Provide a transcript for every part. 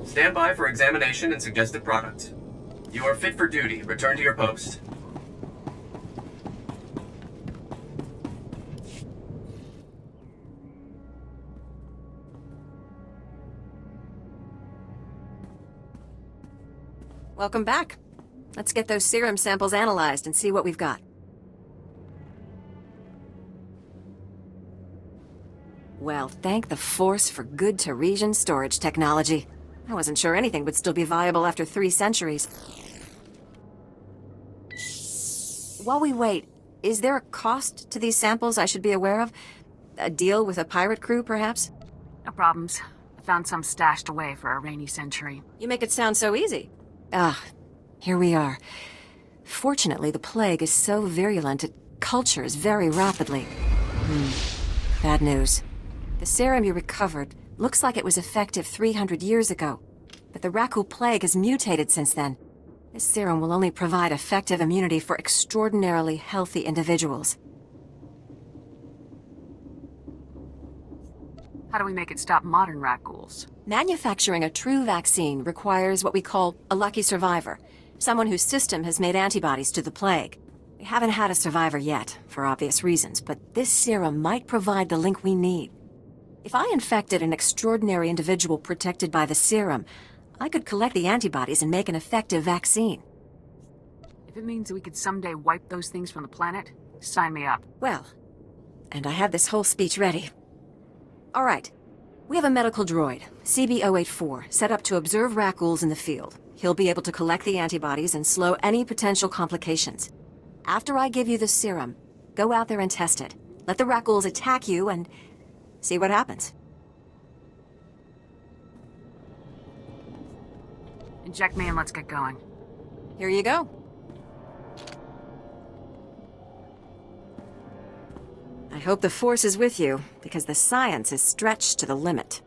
Stand by for examination and suggested product. You are fit for duty. Return to your post. Welcome back. Let's get those serum samples analyzed and see what we've got. Well, thank the Force for good Teresian storage technology. I wasn't sure anything would still be viable after 3 centuries. While we wait, is there a cost to these samples I should be aware of? A deal with a pirate crew, perhaps? No problems. I found some stashed away for a rainy century. You make it sound so easy. Ah, here we are. Fortunately, the plague is so virulent it cultures very rapidly. Bad news. The serum you recovered looks like it was effective 300 years ago, but the Raku plague has mutated since then. This serum will only provide effective immunity for extraordinarily healthy individuals. How do we make it stop modern rat ghouls? Manufacturing a true vaccine requires what we call a lucky survivor, someone whose system has made antibodies to the plague. We haven't had a survivor yet, for obvious reasons, but this serum might provide the link we need. If I infected an extraordinary individual protected by the serum, I could collect the antibodies and make an effective vaccine. If it means we could someday wipe those things from the planet, sign me up. Well, and I have this whole speech ready. All right. We have a medical droid, CB-084, set up to observe rat ghouls in the field. He'll be able to collect the antibodies and slow any potential complications. After I give you the serum, go out there and test it. Let the rat ghouls attack you and see what happens. Inject me and let's get going. Here you go. I hope the Force is with you, because the science is stretched to the limit.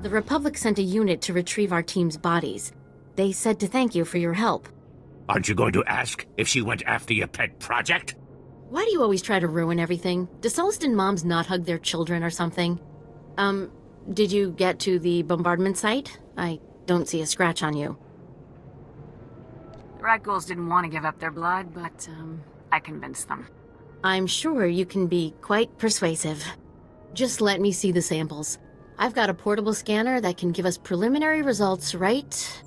The Republic sent a unit to retrieve our team's bodies. They said to thank you for your help. Aren't you going to ask if she went after your pet project? Why do you always try to ruin everything? Do Sullustan moms not hug their children or something? Did you get to the bombardment site? I don't see a scratch on you. The rat ghouls didn't want to give up their blood, but, I convinced them. I'm sure you can be quite persuasive. Just let me see the samples. I've got a portable scanner that can give us preliminary results right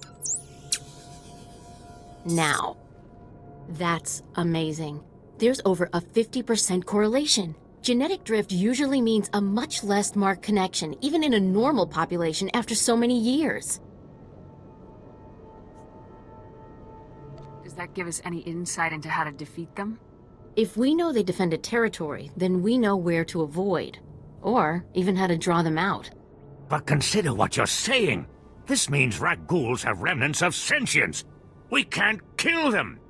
now. That's amazing. There's over a 50% correlation. Genetic drift usually means a much less marked connection, even in a normal population after so many years. Does that give us any insight into how to defeat them? If we know they defend a territory, then we know where to avoid. Or even how to draw them out. But consider what you're saying. This means rat ghouls have remnants of sentience. We can't kill them.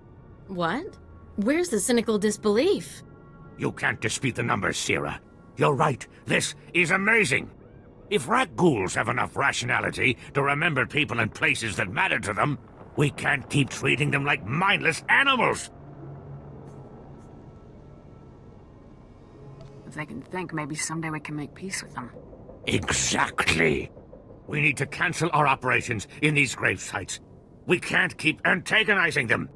What? Where's the cynical disbelief? You can't dispute the numbers, Sierra. You're right. This is amazing. If rat ghouls have enough rationality to remember people and places that matter to them, we can't keep treating them like mindless animals. If they can think, maybe someday we can make peace with them. Exactly. We need to cancel our operations in these grave sites. We can't keep antagonizing them.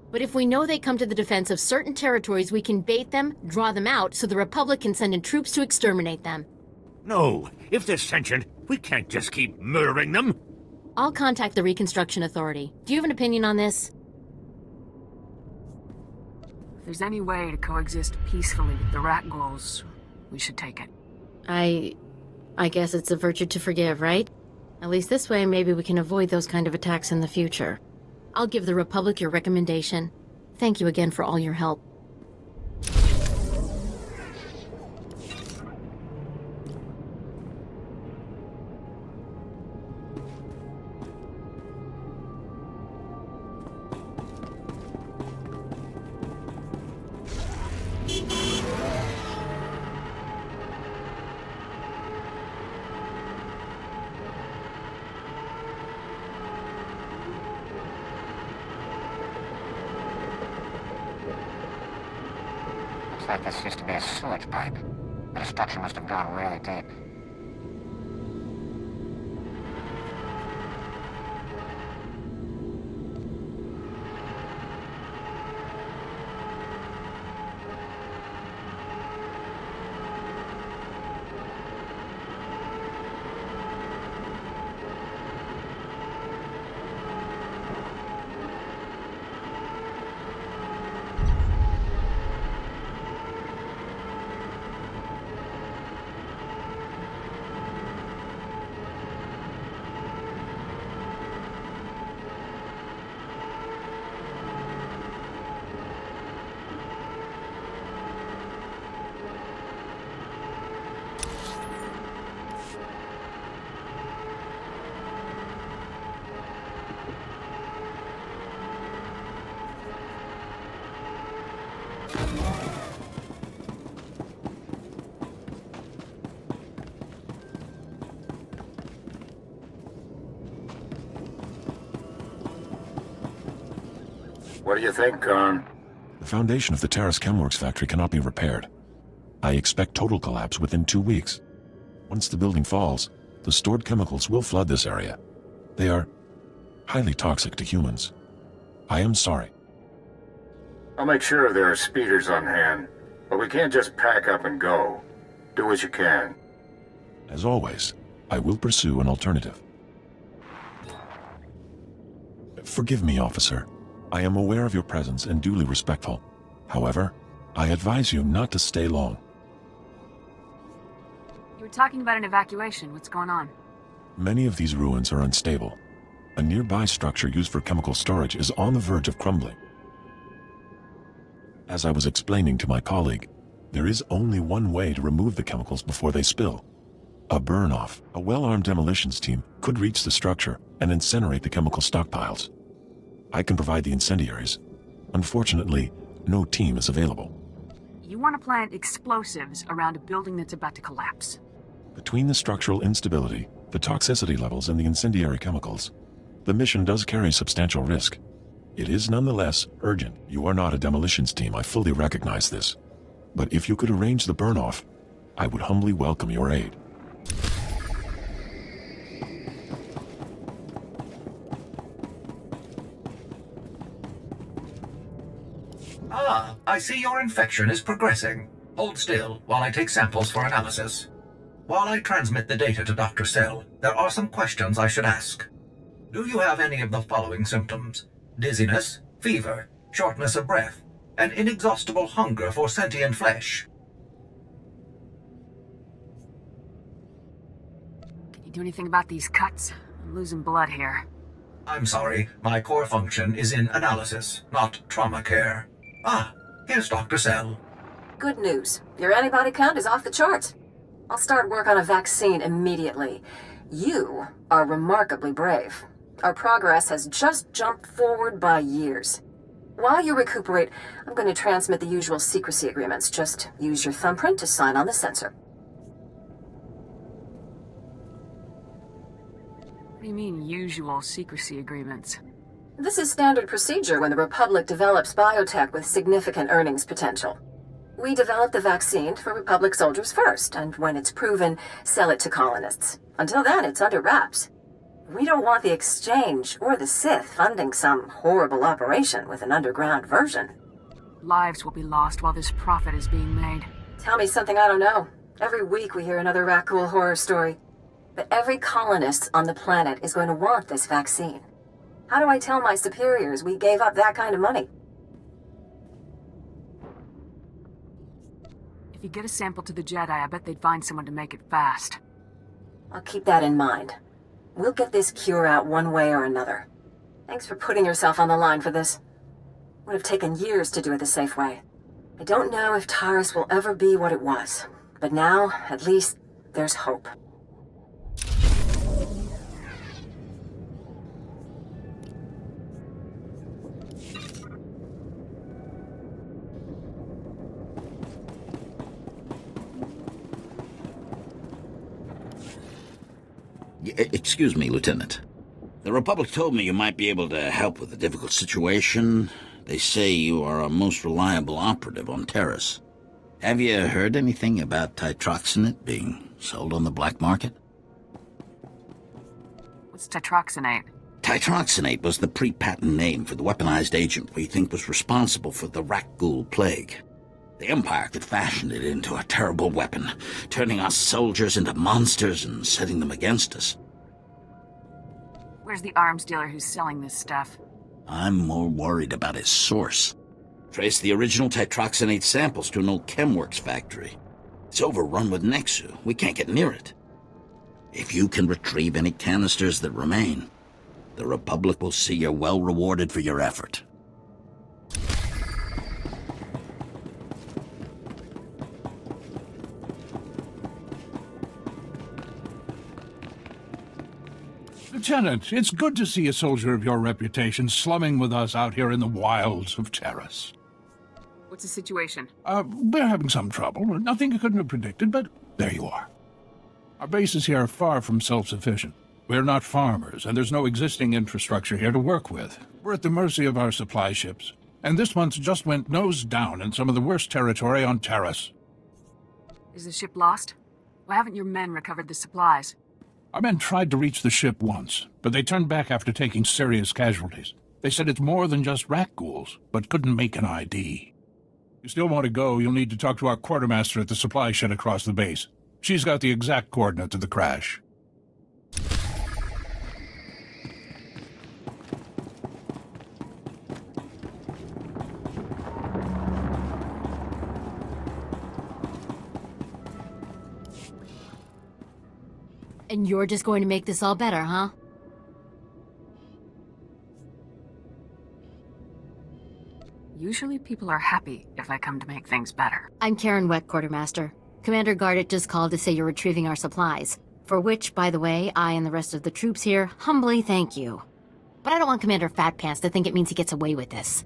But if we know they come to the defense of certain territories, we can bait them, draw them out, so the Republic can send in troops to exterminate them. No, if they're sentient, we can't just keep murdering them. I'll contact the Reconstruction Authority. Do you have an opinion on this? If there's any way to coexist peacefully with the rat ghouls, we should take it. I guess it's a virtue to forgive, right? At least this way, maybe we can avoid those kind of attacks in the future. I'll give the Republic your recommendation. Thank you again for all your help. Looks like this used to be a sewage pipe. The destruction must have gone really deep. What do you think, Khan? The foundation of the Terrace Chemworks factory cannot be repaired. I expect total collapse within 2 weeks. Once the building falls, the stored chemicals will flood this area. They are highly toxic to humans. I am sorry. I'll make sure there are speeders on hand, but we can't just pack up and go. Do what you can. As always, I will pursue an alternative. Forgive me, officer. I am aware of your presence and duly respectful. However, I advise you not to stay long. You were talking about an evacuation. What's going on? Many of these ruins are unstable. A nearby structure used for chemical storage is on the verge of crumbling. As I was explaining to my colleague, there is only one way to remove the chemicals before they spill. A burn-off. A well-armed demolitions team could reach the structure and incinerate the chemical stockpiles. I can provide the incendiaries. Unfortunately, no team is available. You want to plant explosives around a building that's about to collapse. Between the structural instability the toxicity levels and the incendiary chemicals. The mission does carry substantial risk. It is nonetheless urgent. You are not a demolitions team, I fully recognize this. But if you could arrange the burn-off, I would humbly welcome your aid. Ah, I see your infection is progressing. Hold still while I take samples for analysis. While I transmit the data to Dr. Sell, there are some questions I should ask. Do you have any of the following symptoms? Dizziness, fever, shortness of breath, and inexhaustible hunger for sentient flesh? Can you do anything about these cuts? I'm losing blood here. I'm sorry, my core function is in analysis, not trauma care. Ah, here's Dr. Sell. Good news. Your antibody count is off the charts. I'll start work on a vaccine immediately. You are remarkably brave. Our progress has just jumped forward by years. While you recuperate, I'm going to transmit the usual secrecy agreements. Just use your thumbprint to sign on the sensor. What do you mean, usual secrecy agreements? This is standard procedure when the Republic develops biotech with significant earnings potential. We develop the vaccine for Republic soldiers first, and when it's proven, sell it to colonists. Until then, it's under wraps. We don't want the Exchange or the Sith funding some horrible operation with an underground version. Lives will be lost while this profit is being made. Tell me something I don't know. Every week we hear another Rakghoul horror story. But every colonist on the planet is going to want this vaccine. How do I tell my superiors we gave up that kind of money? If you get a sample to the Jedi, I bet they'd find someone to make it fast. I'll keep that in mind. We'll get this cure out one way or another. Thanks for putting yourself on the line for this. Would have taken years to do it the safe way. I don't know if Taris will ever be what it was, but now, at least, there's hope. Excuse me, Lieutenant. The Republic told me you might be able to help with a difficult situation. They say you are a most reliable operative on Terrace. Have you heard anything about titroxinate being sold on the black market? What's titroxinate? Titroxinate was the pre-patent name for the weaponized agent we think was responsible for the Rakghoul plague. The Empire could fashion it into a terrible weapon, turning us soldiers into monsters and setting them against us. Where's the arms dealer who's selling this stuff? I'm more worried about his source. Trace the original titroxinate samples to an old Chemworks factory. It's overrun with Nexu. We can't get near it. If you can retrieve any canisters that remain, the Republic will see you're well rewarded for your effort. Lieutenant, it's good to see a soldier of your reputation slumming with us out here in the wilds of Terrace. What's the situation? We're having some trouble. Nothing you couldn't have predicted, but there you are. Our bases here are far from self-sufficient. We're not farmers, and there's no existing infrastructure here to work with. We're at the mercy of our supply ships. And this month just went nose down in some of the worst territory on Terrace. Is the ship lost? Why haven't your men recovered the supplies? Our men tried to reach the ship once, but they turned back after taking serious casualties. They said it's more than just Rakghouls, but couldn't make an ID. If you still want to go, you'll need to talk to our quartermaster at the supply shed across the base. She's got the exact coordinates of the crash. And you're just going to make this all better, huh? Usually people are happy if I come to make things better. I'm Karen Weck, Quartermaster. Commander Gardet just called to say you're retrieving our supplies. For which, by the way, I and the rest of the troops here humbly thank you. But I don't want Commander Fatpants to think it means he gets away with this.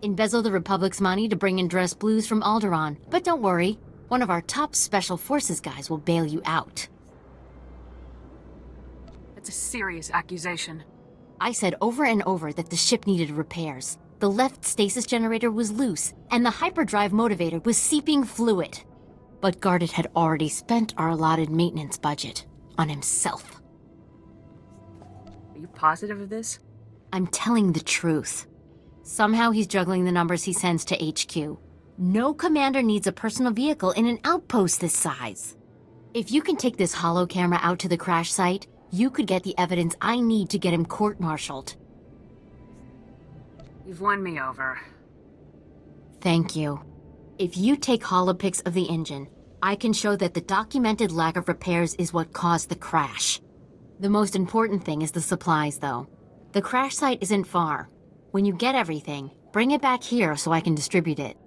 Embezzle the Republic's money to bring in dress blues from Alderaan. But don't worry, one of our top Special Forces guys will bail you out. That's a serious accusation. I said over and over that the ship needed repairs. The left stasis generator was loose, and the hyperdrive motivator was seeping fluid. But Gardet had already spent our allotted maintenance budget on himself. Are you positive of this? I'm telling the truth. Somehow he's juggling the numbers he sends to HQ. No commander needs a personal vehicle in an outpost this size. If you can take this holo camera out to the crash site, you could get the evidence I need to get him court-martialed. You've won me over. Thank you. If you take holopics of the engine, I can show that the documented lack of repairs is what caused the crash. The most important thing is the supplies, though. The crash site isn't far. When you get everything, bring it back here so I can distribute it.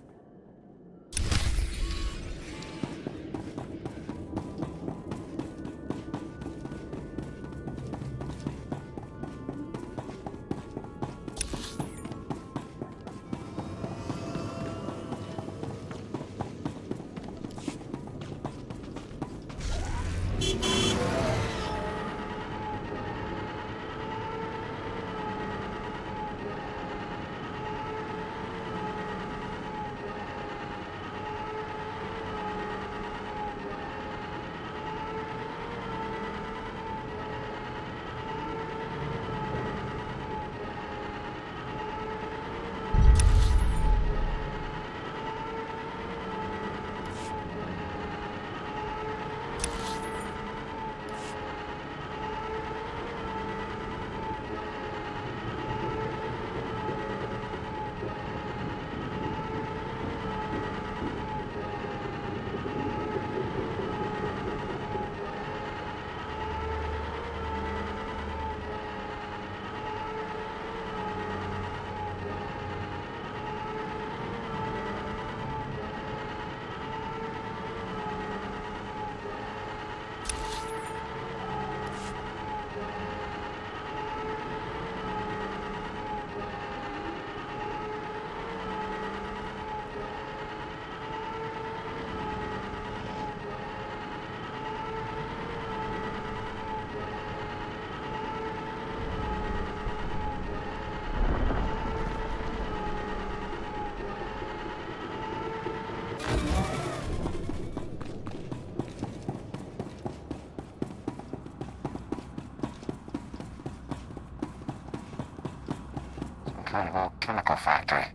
Incredible chemical factory.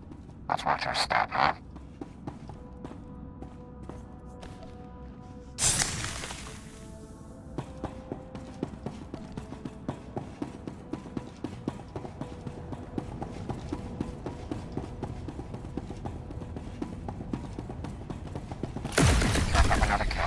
Let's watch our step, huh? Another kill.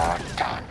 You're done.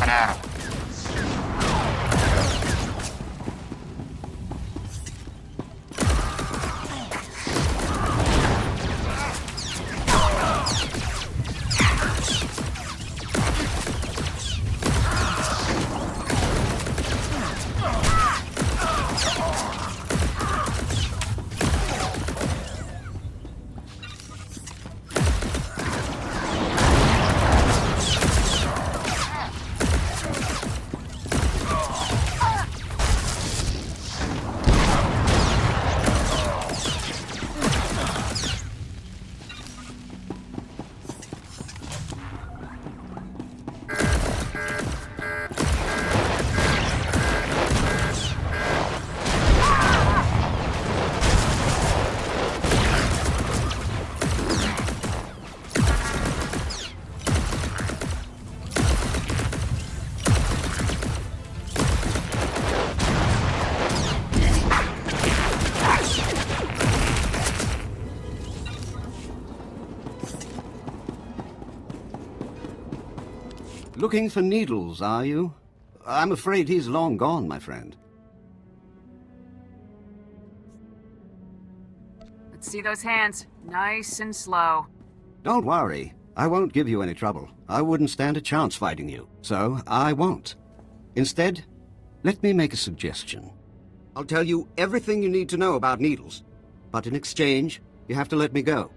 over now. Looking for Needles, are you? I'm afraid he's long gone, my friend. Let's see those hands. Nice and slow. Don't worry. I won't give you any trouble. I wouldn't stand a chance fighting you, so I won't. Instead, let me make a suggestion. I'll tell you everything you need to know about Needles, but in exchange, you have to let me go.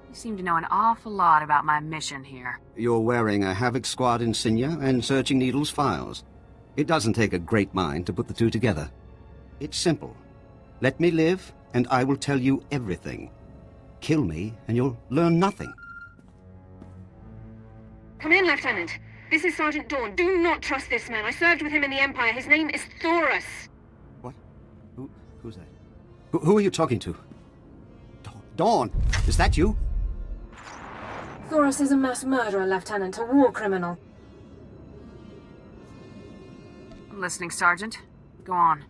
You seem to know an awful lot about my mission here. You're wearing a Havoc Squad insignia and searching Needles' files. It doesn't take a great mind to put the two together. It's simple. Let me live, and I will tell you everything. Kill me, and you'll learn nothing. Come in, Lieutenant. This is Sergeant Dawn. Do not trust this man. I served with him in the Empire. His name is Thoris. What? Who's that? Who are you talking to? Dawn, is that you? Thoris is a mass murderer, Lieutenant. A war criminal. I'm listening, Sergeant. Go on.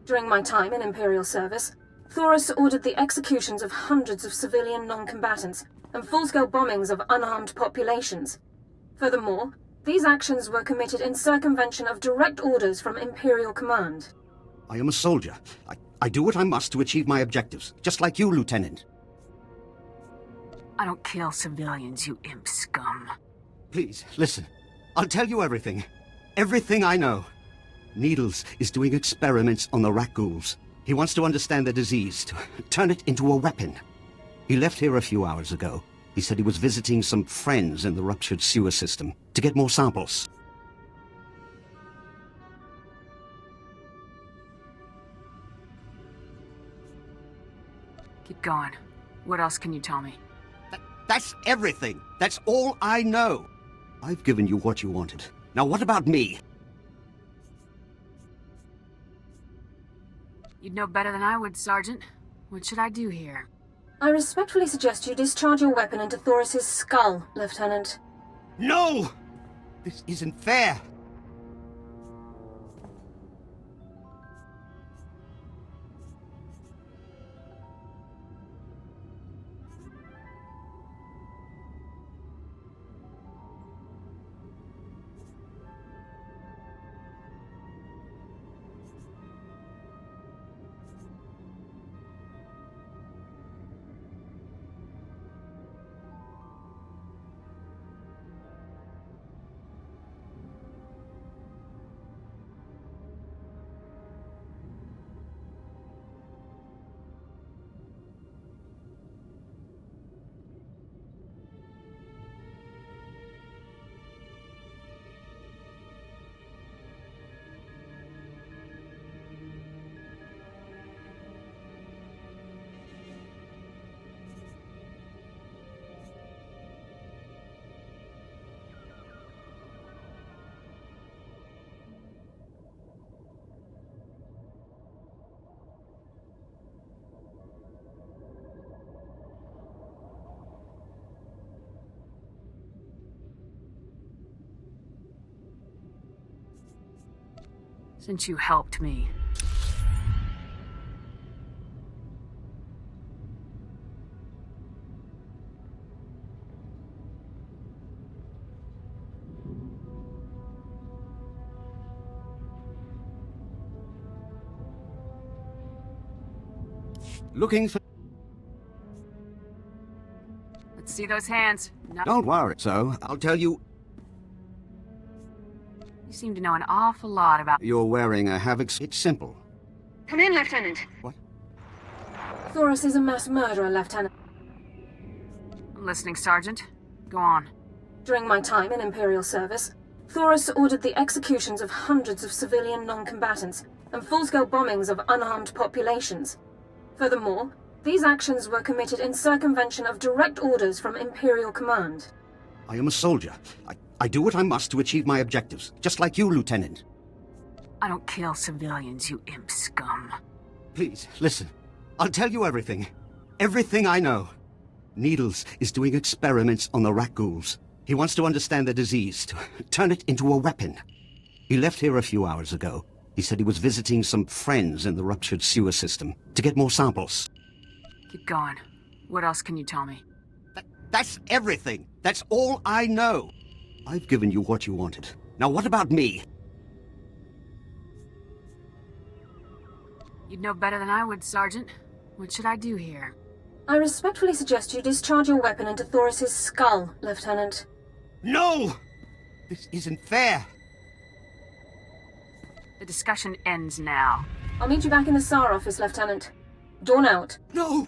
During my time in Imperial service, Thoris ordered the executions of hundreds of civilian non-combatants and full-scale bombings of unarmed populations. Furthermore, these actions were committed in circumvention of direct orders from Imperial command. I am a soldier. I do what I must to achieve my objectives, just like you, Lieutenant. I don't kill civilians, you imp scum. Please, listen. I'll tell you everything. Everything I know. Needles is doing experiments on the rat ghouls. He wants to understand the disease, to turn it into a weapon. He left here a few hours ago. He said he was visiting some friends in the ruptured sewer system to get more samples. Keep going. What else can you tell me? That's everything. That's all I know. I've given you what you wanted. Now what about me? You'd know better than I would, Sergeant. What should I do here? I respectfully suggest you discharge your weapon into Thoris's skull, Lieutenant. No! This isn't fair. Since you helped me. Looking for... Let's see those hands. No. Don't worry. So, I'll tell you... You seem to know an awful lot about... You're wearing a Havoc... It's simple. Come in, Lieutenant. What? Thoris is a mass murderer, Lieutenant. I'm listening, Sergeant. Go on. During my time in Imperial service, Thoris ordered the executions of hundreds of civilian non-combatants and full-scale bombings of unarmed populations. Furthermore, these actions were committed in circumvention of direct orders from Imperial Command. I am a soldier. I do what I must to achieve my objectives, just like you, Lieutenant. I don't kill civilians, you imp scum. Please, listen. I'll tell you everything. Everything I know. Needles is doing experiments on the rat ghouls. He wants to understand the disease, to turn it into a weapon. He left here a few hours ago. He said he was visiting some friends in the ruptured sewer system to get more samples. Keep going. What else can you tell me? That's everything. That's all I know. I've given you what you wanted. Now what about me? You'd know better than I would, Sergeant. What should I do here? I respectfully suggest you discharge your weapon into Thoris's skull, Lieutenant. No! This isn't fair. The discussion ends now. I'll meet you back in the SAR office, Lieutenant. Dawn out. No!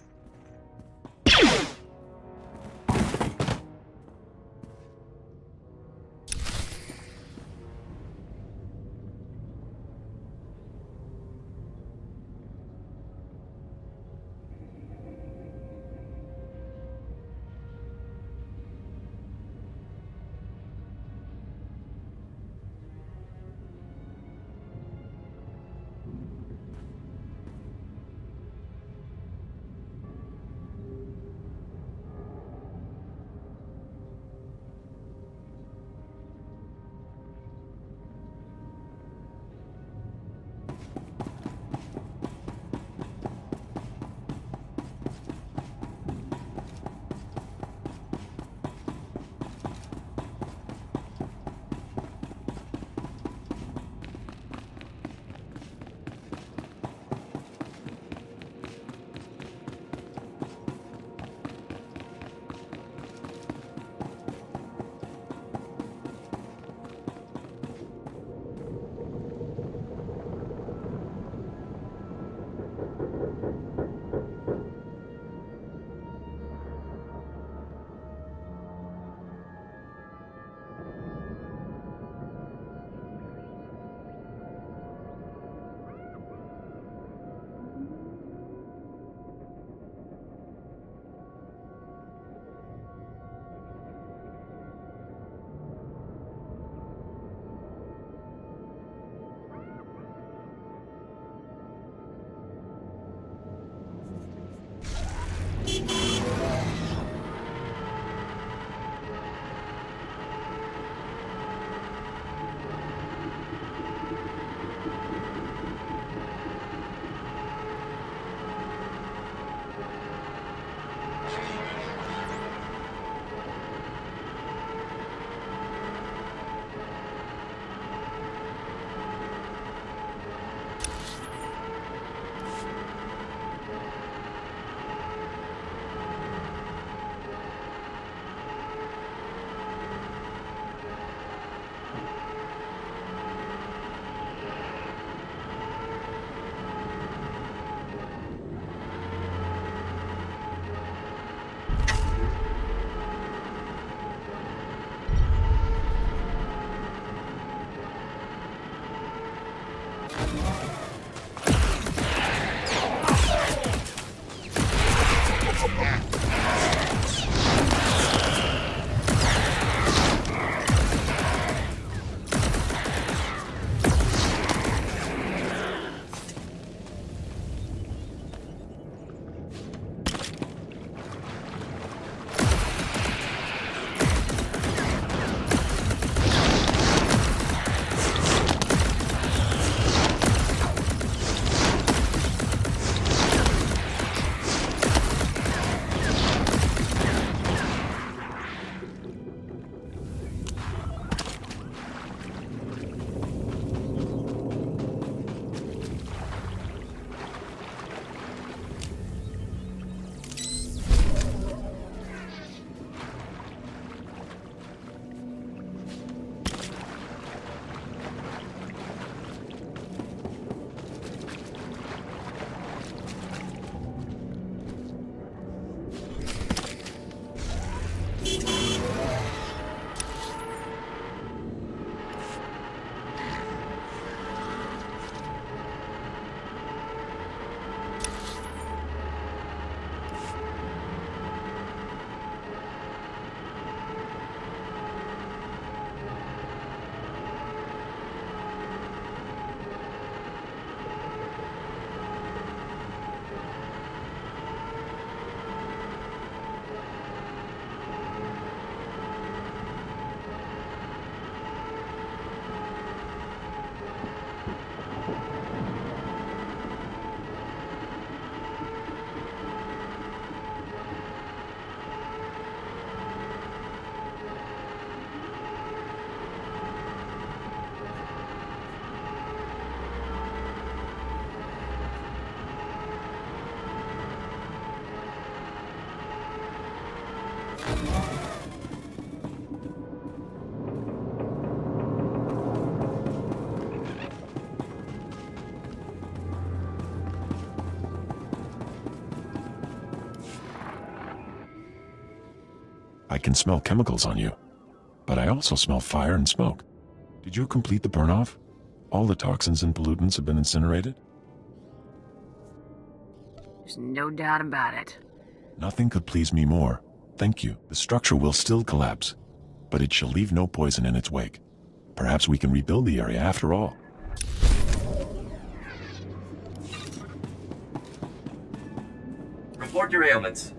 I can smell chemicals on you, but I also smell fire and smoke. Did you complete the burn-off? All the toxins and pollutants have been incinerated? There's no doubt about it. Nothing could please me more. Thank you. The structure will still collapse, but it shall leave no poison in its wake. Perhaps we can rebuild the area after all. Report your ailments.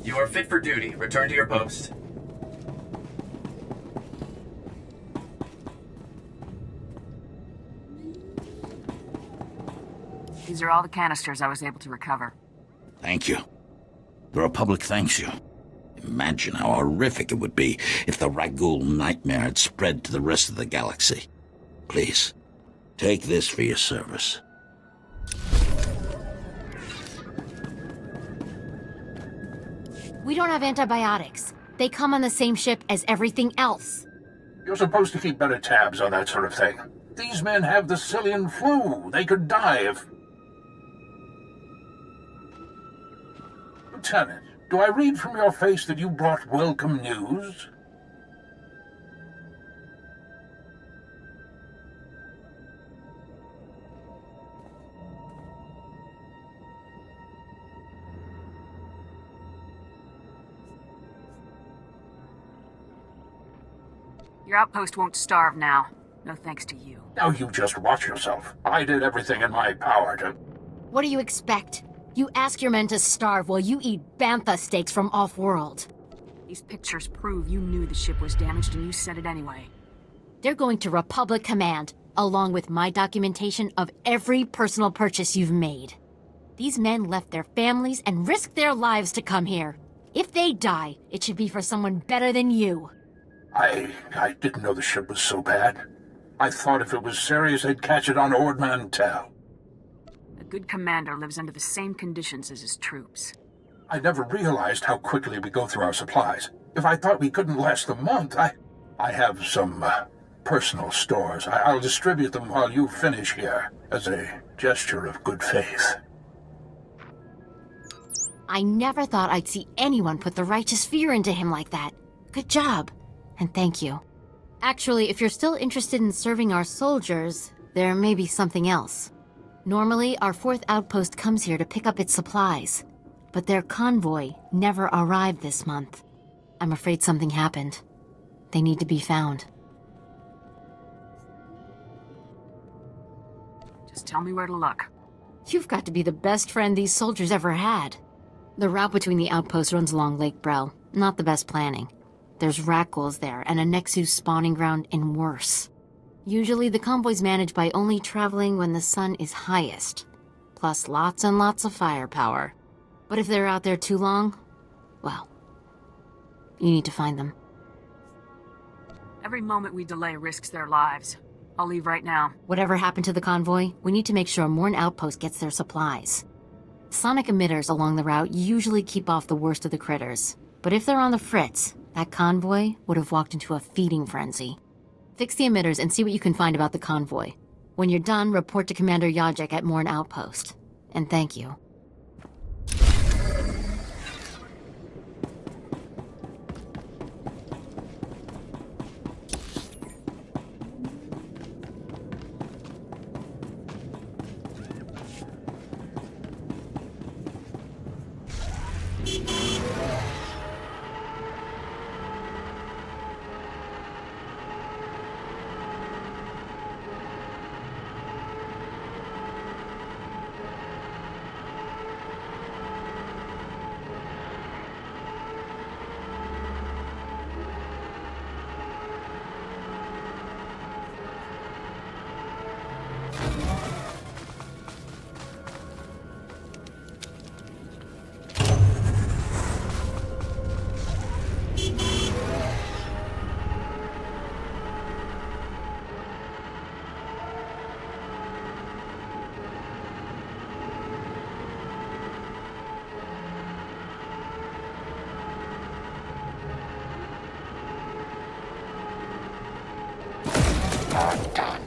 You are fit for duty. Return to your post. These are all the canisters I was able to recover. Thank you. The Republic thanks you. Imagine how horrific it would be if the Ragul nightmare had spread to the rest of the galaxy. Please, take this for your service. We don't have antibiotics. They come on the same ship as everything else. You're supposed to keep better tabs on that sort of thing. These men have the Cillian flu. They could die if... Lieutenant, do I read from your face that you brought welcome news? Your outpost won't starve now. No thanks to you. Now you just watch yourself. I did everything in my power to... What do you expect? You ask your men to starve while you eat bantha steaks from off-world. These pictures prove you knew the ship was damaged and you said it anyway. They're going to Republic Command, along with my documentation of every personal purchase you've made. These men left their families and risked their lives to come here. If they die, it should be for someone better than you. I didn't know the ship was so bad. I thought if it was serious, they'd catch it on Ord Mantell. A good commander lives under the same conditions as his troops. I never realized how quickly we go through our supplies. If I thought we couldn't last a month, I have some personal stores. I'll distribute them while you finish here, as a gesture of good faith. I never thought I'd see anyone put the righteous fear into him like that. Good job. And thank you. Actually, if you're still interested in serving our soldiers, there may be something else. Normally, our 4th outpost comes here to pick up its supplies, but their convoy never arrived this month. I'm afraid something happened. They need to be found. Just tell me where to look. You've got to be the best friend these soldiers ever had. The route between the outposts runs along Lake Brel. Not the best planning. There's Rakghouls there, and a Nexus spawning ground, and worse. Usually the convoy's managed by only traveling when the sun is highest, plus lots and lots of firepower. But if they're out there too long, well, you need to find them. Every moment we delay risks their lives. I'll leave right now. Whatever happened to the convoy, we need to make sure Morn Outpost gets their supplies. Sonic emitters along the route usually keep off the worst of the critters, but if they're on the fritz, that convoy would have walked into a feeding frenzy. Fix the emitters and see what you can find about the convoy. When you're done, report to Commander Yajek at Morn Outpost. And thank you. You're done.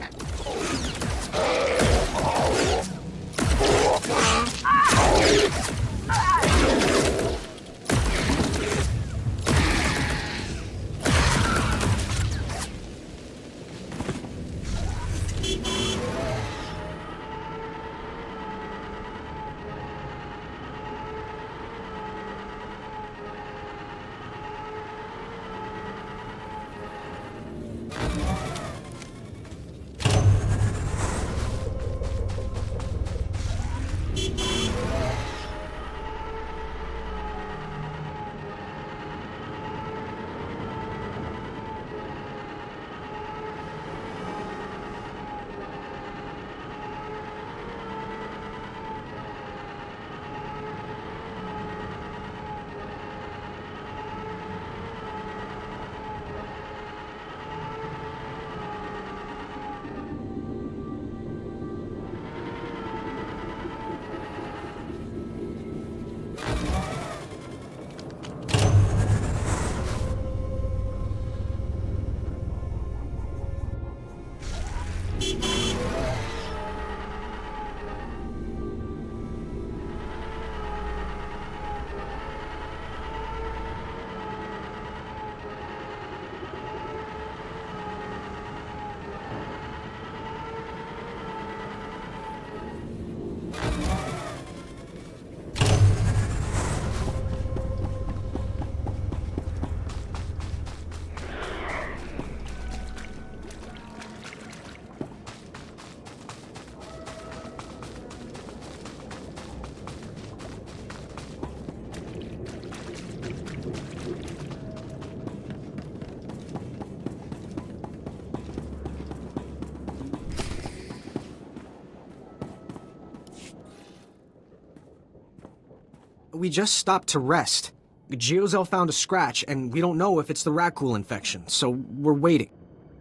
We just stopped to rest. Geozel found a scratch, and we don't know if it's the Rakghoul infection, so we're waiting.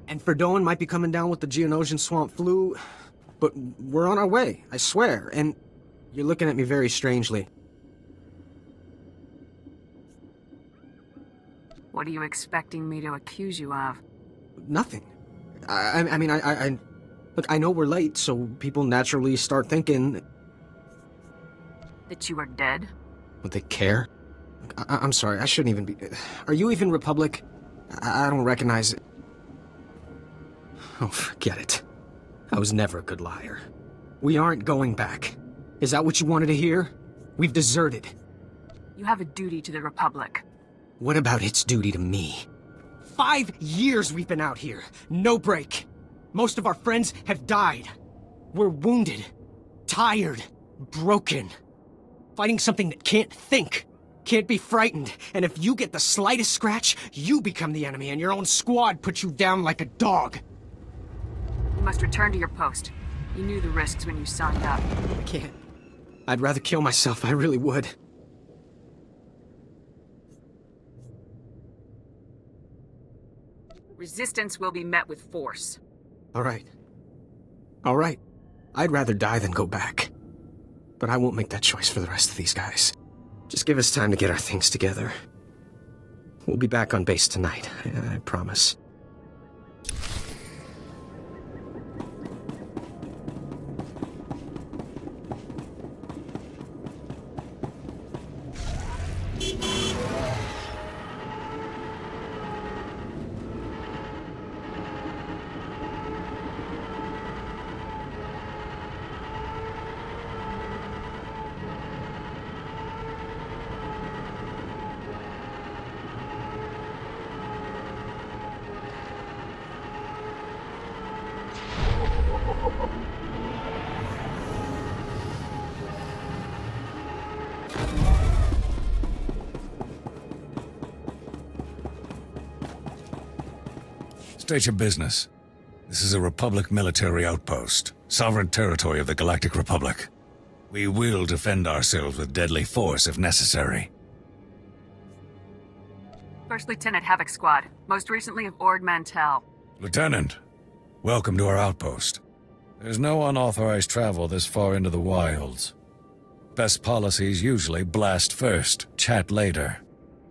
And Verdone might be coming down with the Geonosian swamp flu, but we're on our way, I swear, and you're looking at me very strangely. What are you expecting me to accuse you of? Nothing. I mean, look, I know we're late, so people naturally start thinking... That you are dead? Would they care? I'm sorry, I shouldn't even be... Are you even Republic? I don't recognize it. Oh, forget it. I was never a good liar. We aren't going back. Is that what you wanted to hear? We've deserted. You have a duty to the Republic. What about its duty to me? 5 years we've been out here. No break. Most of our friends have died. We're wounded. Tired. Broken. Fighting something that can't think. Can't be frightened. And if you get the slightest scratch, you become the enemy and your own squad puts you down like a dog. You must return to your post. You knew the risks when you signed up. I can't. I'd rather kill myself, I really would. Resistance will be met with force. All right. All right. I'd rather die than go back. But I won't make that choice for the rest of these guys. Just give us time to get our things together. We'll be back on base tonight, I promise. State your business. This is a Republic military outpost, sovereign territory of the Galactic Republic. We will defend ourselves with deadly force if necessary. First Lieutenant Havoc Squad, most recently of Ord Mantell. Lieutenant, welcome to our outpost. There's no unauthorized travel this far into the wilds. Best policies usually blast first, chat later.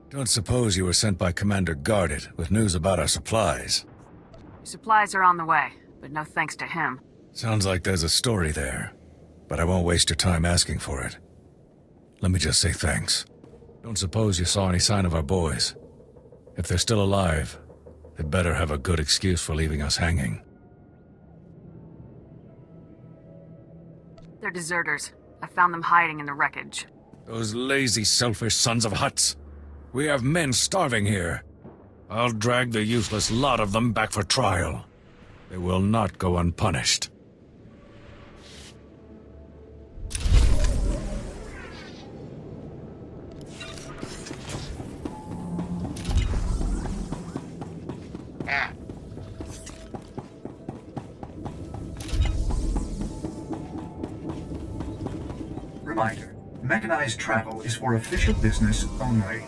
Don't suppose you were sent by Commander Guarded with news about our supplies. Your supplies are on the way. but no thanks to him. Sounds like there's a story there, but I won't waste your time asking for it. Let me just say thanks. Don't suppose you saw any sign of our boys. If they're still alive, they better have a good excuse for leaving us hanging. They're deserters. I found them hiding in the wreckage. Those lazy, selfish sons of huts. We have men starving here. I'll drag the useless lot of them back for trial. They will not go unpunished. Reminder, mechanized travel is for official business only.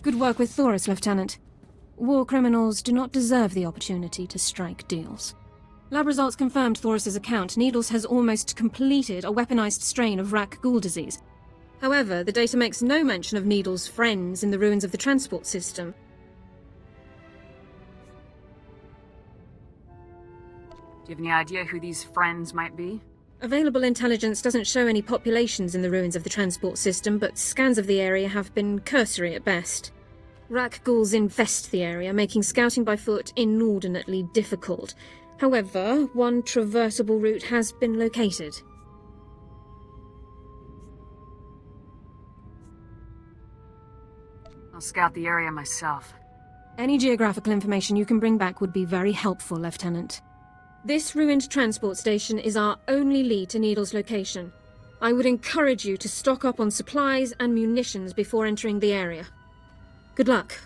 Good work with Thoris, Lieutenant. War criminals do not deserve the opportunity to strike deals. Lab results confirmed Thoris's account. Needles has almost completed a weaponized strain of Rak Ghoul disease. However, the data makes no mention of Needles' friends in the ruins of the transport system. Do you have any idea who these friends might be? Available intelligence doesn't show any populations in the ruins of the transport system, but scans of the area have been cursory at best. Rak ghouls infest the area, making scouting by foot inordinately difficult. However, one traversable route has been located. I'll scout the area myself. Any geographical information you can bring back would be very helpful, Lieutenant. This ruined transport station is our only lead to Needle's location. I would encourage you to stock up on supplies and munitions before entering the area. Good luck.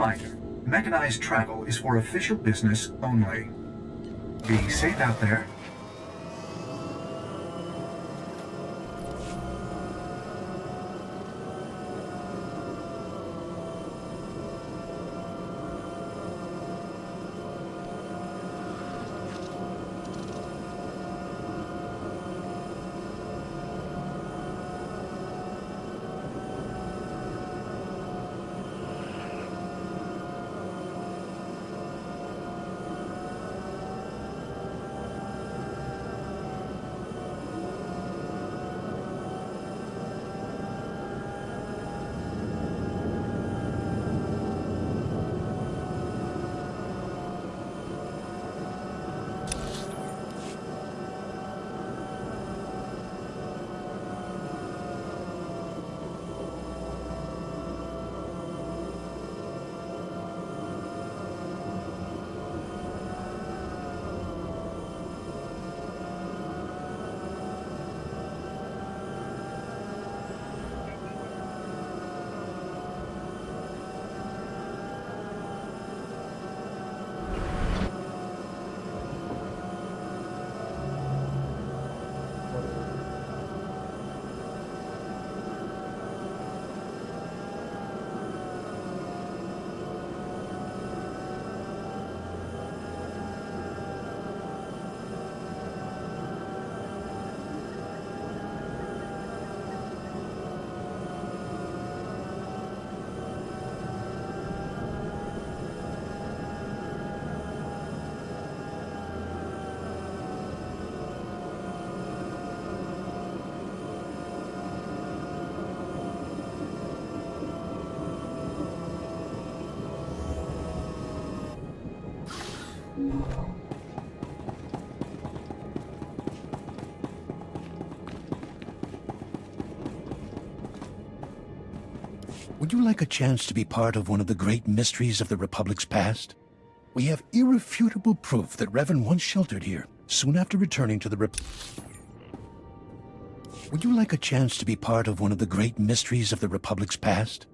reminder, mechanized travel is for official business only. Be safe out there. Would you like a chance to be part of one of the great mysteries of the Republic's past? We have irrefutable proof that Revan once sheltered here, soon after returning to the Would you like a chance to be part of one of the great mysteries of the Republic's past?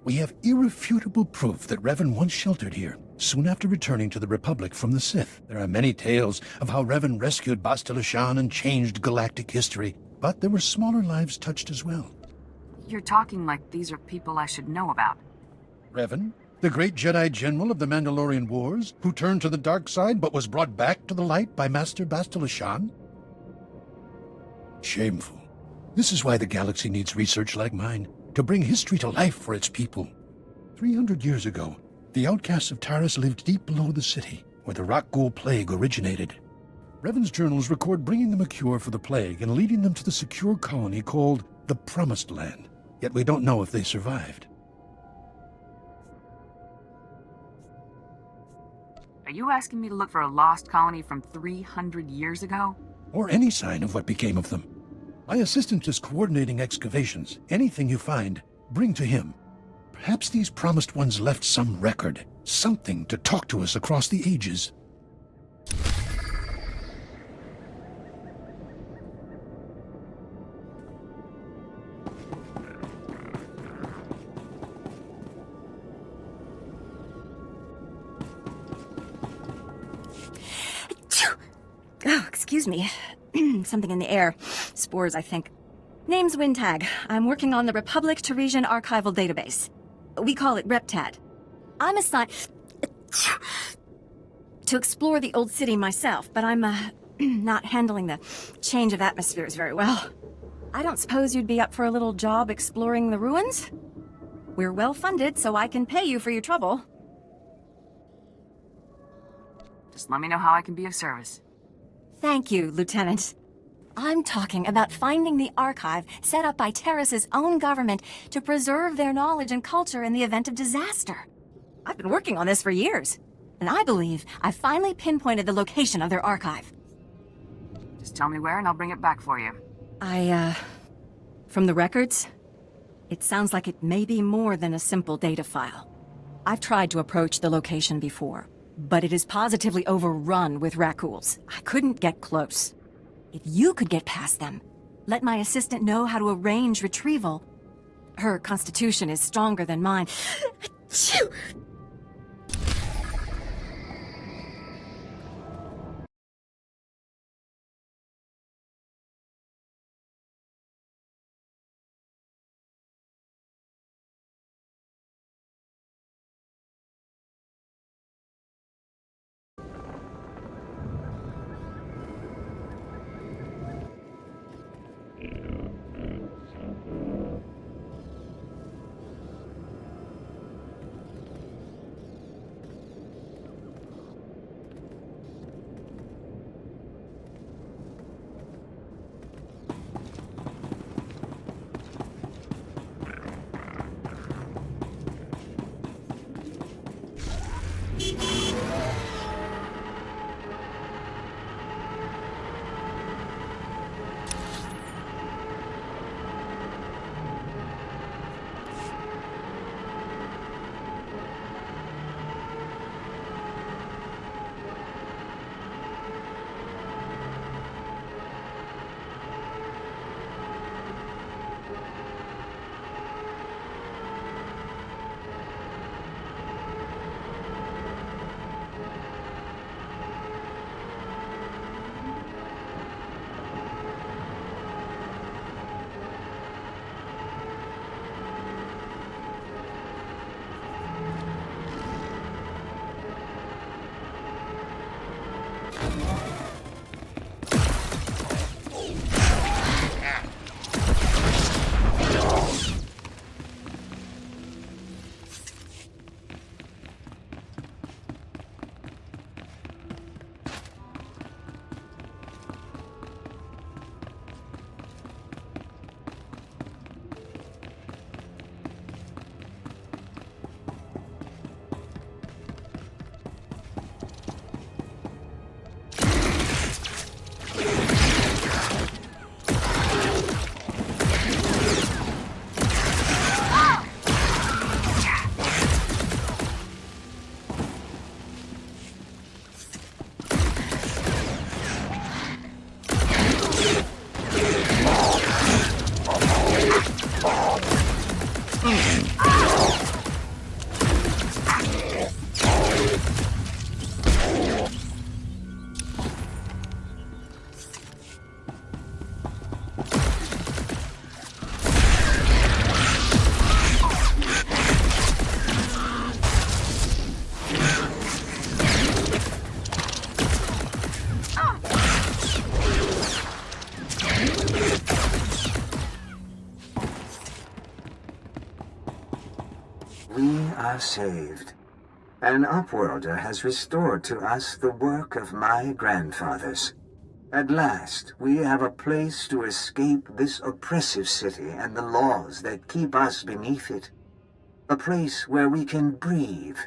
We have irrefutable proof that Revan once sheltered here, soon after returning to the Republic from the Sith. There are many tales of how Revan rescued Bastila Shan and changed galactic history, but there were smaller lives touched as well. You're talking like these are people I should know about. Revan, the great Jedi General of the Mandalorian Wars, who turned to the dark side but was brought back to the light by Master Bastila Shan? Shameful. This is why the galaxy needs research like mine, to bring history to life for its people. 300 years ago, the outcasts of Taris lived deep below the city, where the Rakghoul plague originated. Revan's journals record bringing them a cure for the plague and leading them to the secure colony called the Promised Land, yet we don't know if they survived. Are you asking me to look for a lost colony from 300 years ago? Or any sign of what became of them. My assistant is coordinating excavations. Anything you find, bring to him. Perhaps these promised ones left some record, something to talk to us across the ages. Oh, excuse me. Something in the air. Spores, I think. Name's Wintag. I'm working on the Republic Teresian Archival Database. We call it RepTad. I'm assigned to explore the old city myself, but I'm not handling the change of atmospheres very well. I don't suppose you'd be up for a little job exploring the ruins? We're well funded, so I can pay you for your trouble. Just let me know how I can be of service. Thank you, Lieutenant. I'm talking about finding the archive set up by Terrace's own government to preserve their knowledge and culture in the event of disaster. I've been working on this for years, and I believe I've finally pinpointed the location of their archive. Just tell me where and I'll bring it back for you. From the records, it sounds like it may be more than a simple data file. I've tried to approach the location before, but it is positively overrun with Rakghouls. I couldn't get close. If you could get past them, let my assistant know how to arrange retrieval. Her constitution is stronger than mine. are saved. An Upworlder has restored to us the work of my grandfathers. At last, we have a place to escape this oppressive city and the laws that keep us beneath it. A place where we can breathe.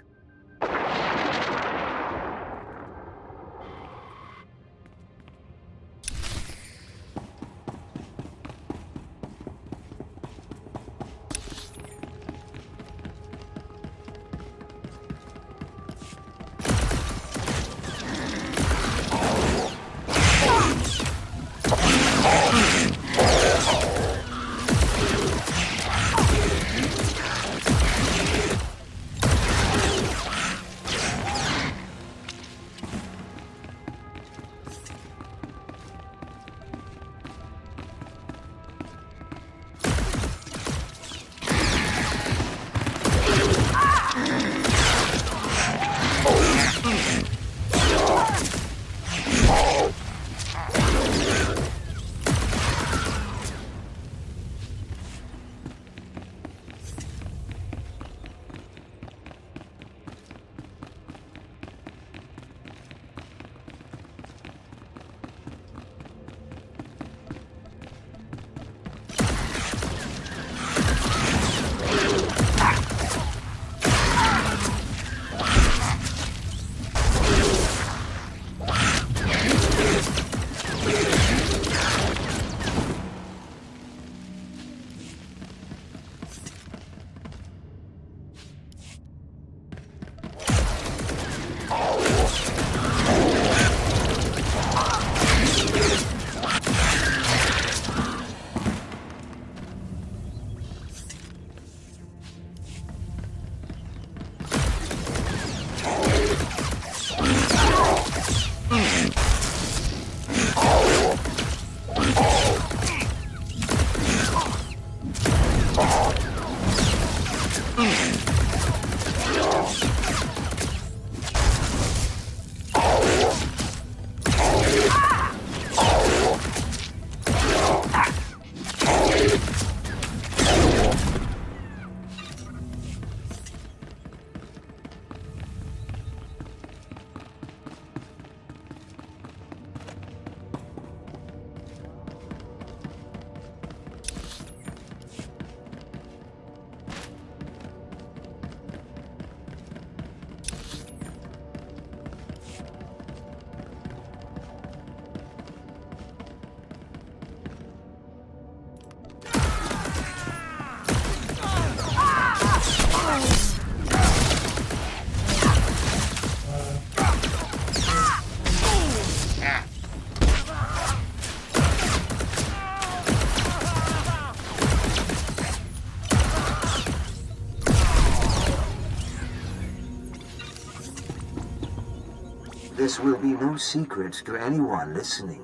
This will be no secret to anyone listening,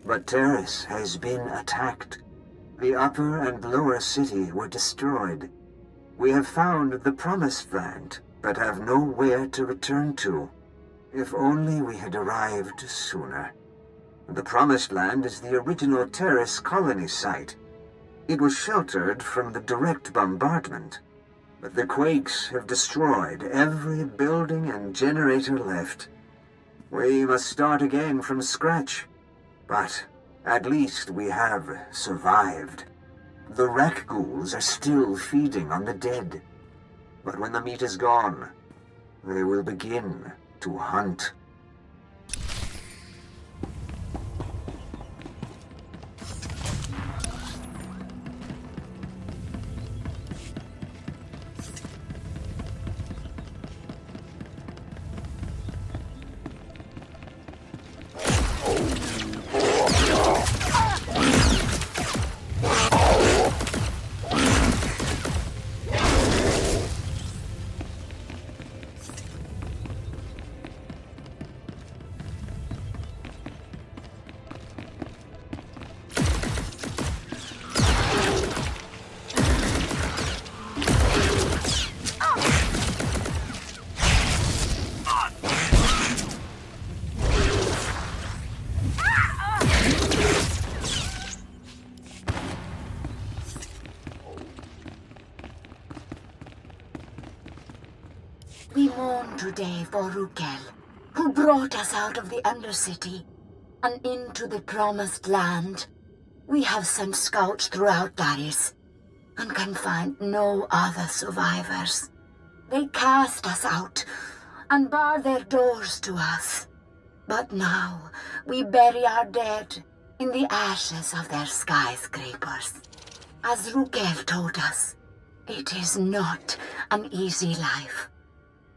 but Terrace has been attacked. The upper and lower city were destroyed. We have found the Promised Land, but have nowhere to return to. If only we had arrived sooner. The Promised Land is the original terrace colony site. It was sheltered from the direct bombardment, but the quakes have destroyed every building and generator left. We must start again from scratch, but at least we have survived. The wreck ghouls are still feeding on the dead, but when the meat is gone, they will begin to hunt. We mourn today for Rukel, who brought us out of the Undercity and into the Promised Land. We have sent scouts throughout Darius and can find no other survivors. They cast us out and bar their doors to us. But now we bury our dead in the ashes of their skyscrapers. As Rukel told us, it is not an easy life.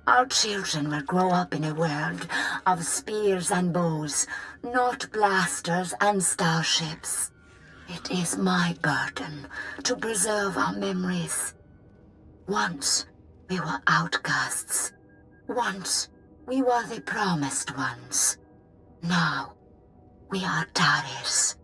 Our children will grow up in a world of spears and bows, not blasters and starships. It is my burden to preserve our memories. Once we were outcasts. Once we were the promised ones. Now we are Darius.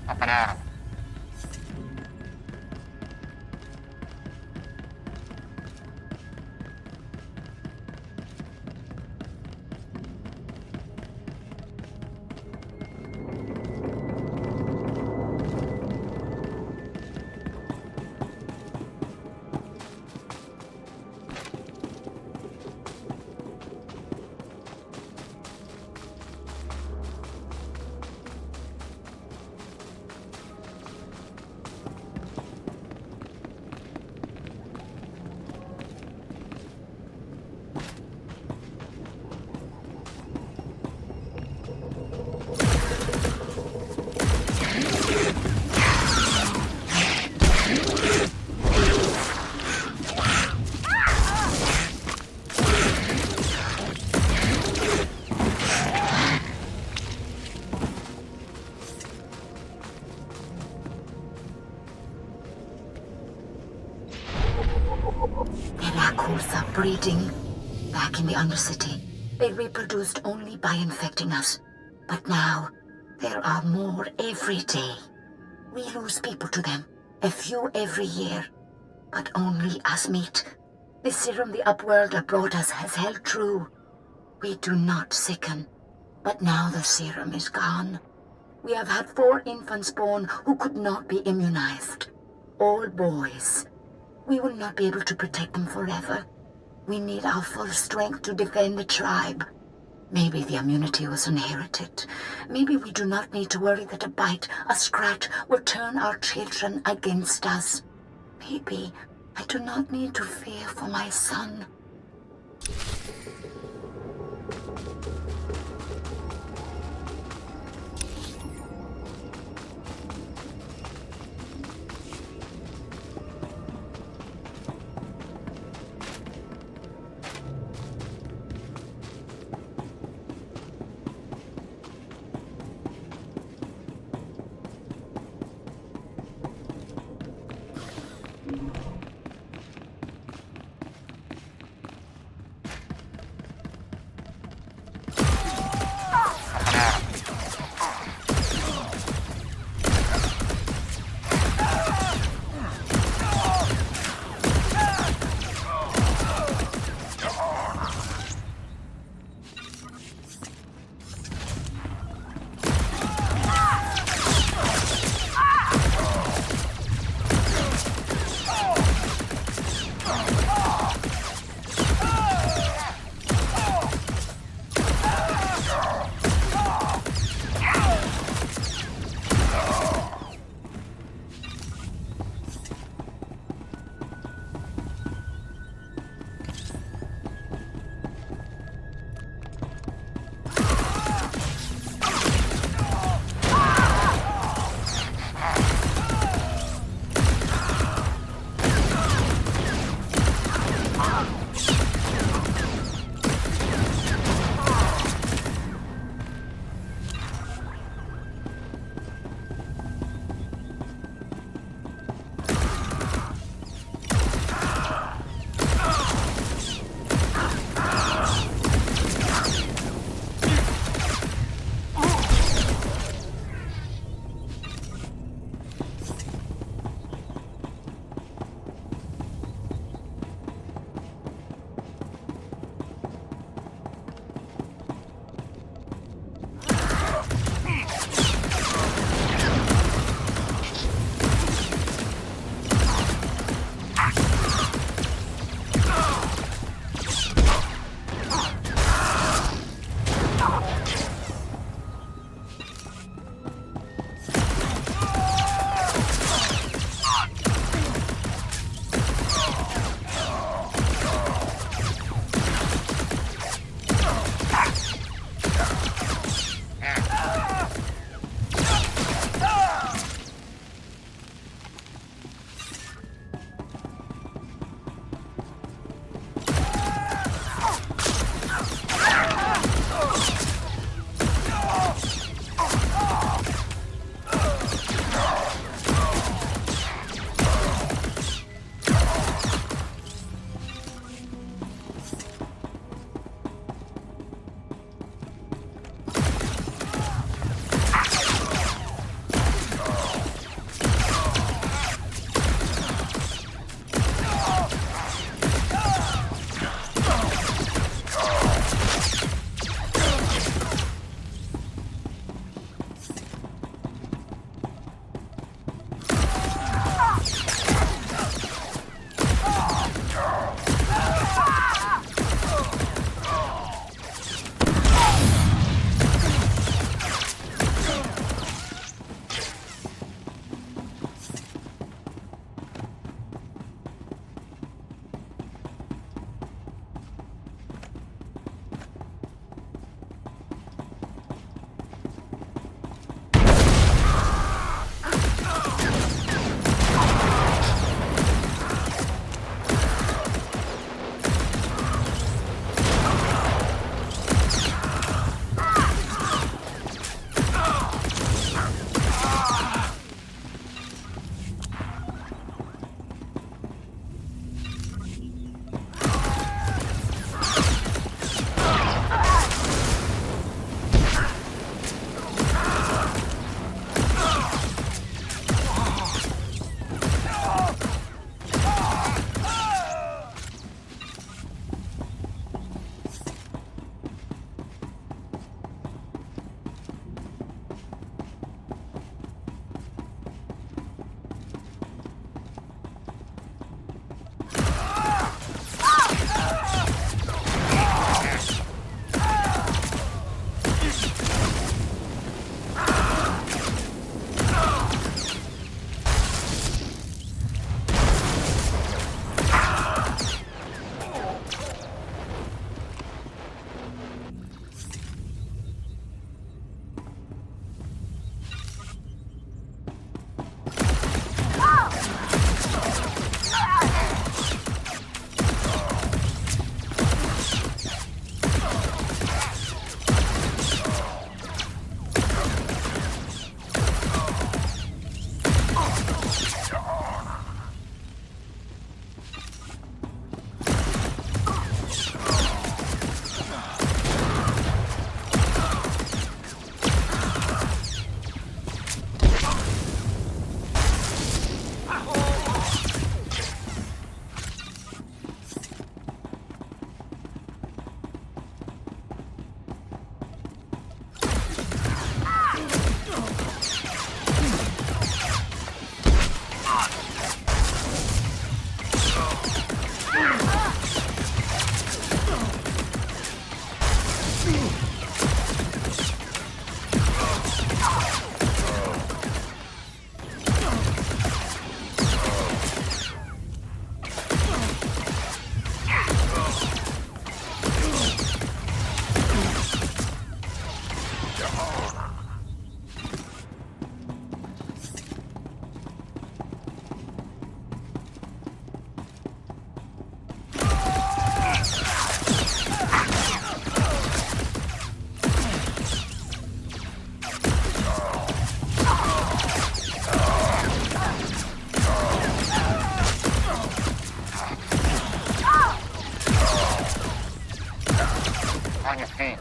Up and out. Breeding. Back in the Undercity, they reproduced only by infecting us. But now, there are more every day. We lose people to them, a few every year, but only as meat. The serum the Upworlder brought us has held true. We do not sicken, but now the serum is gone. We have had 4 infants born who could not be immunized. All boys. We will not be able to protect them forever. We need our full strength to defend the tribe. Maybe the immunity was inherited. Maybe we do not need to worry that a bite, a scratch, will turn our children against us. Maybe I do not need to fear for my son. feet.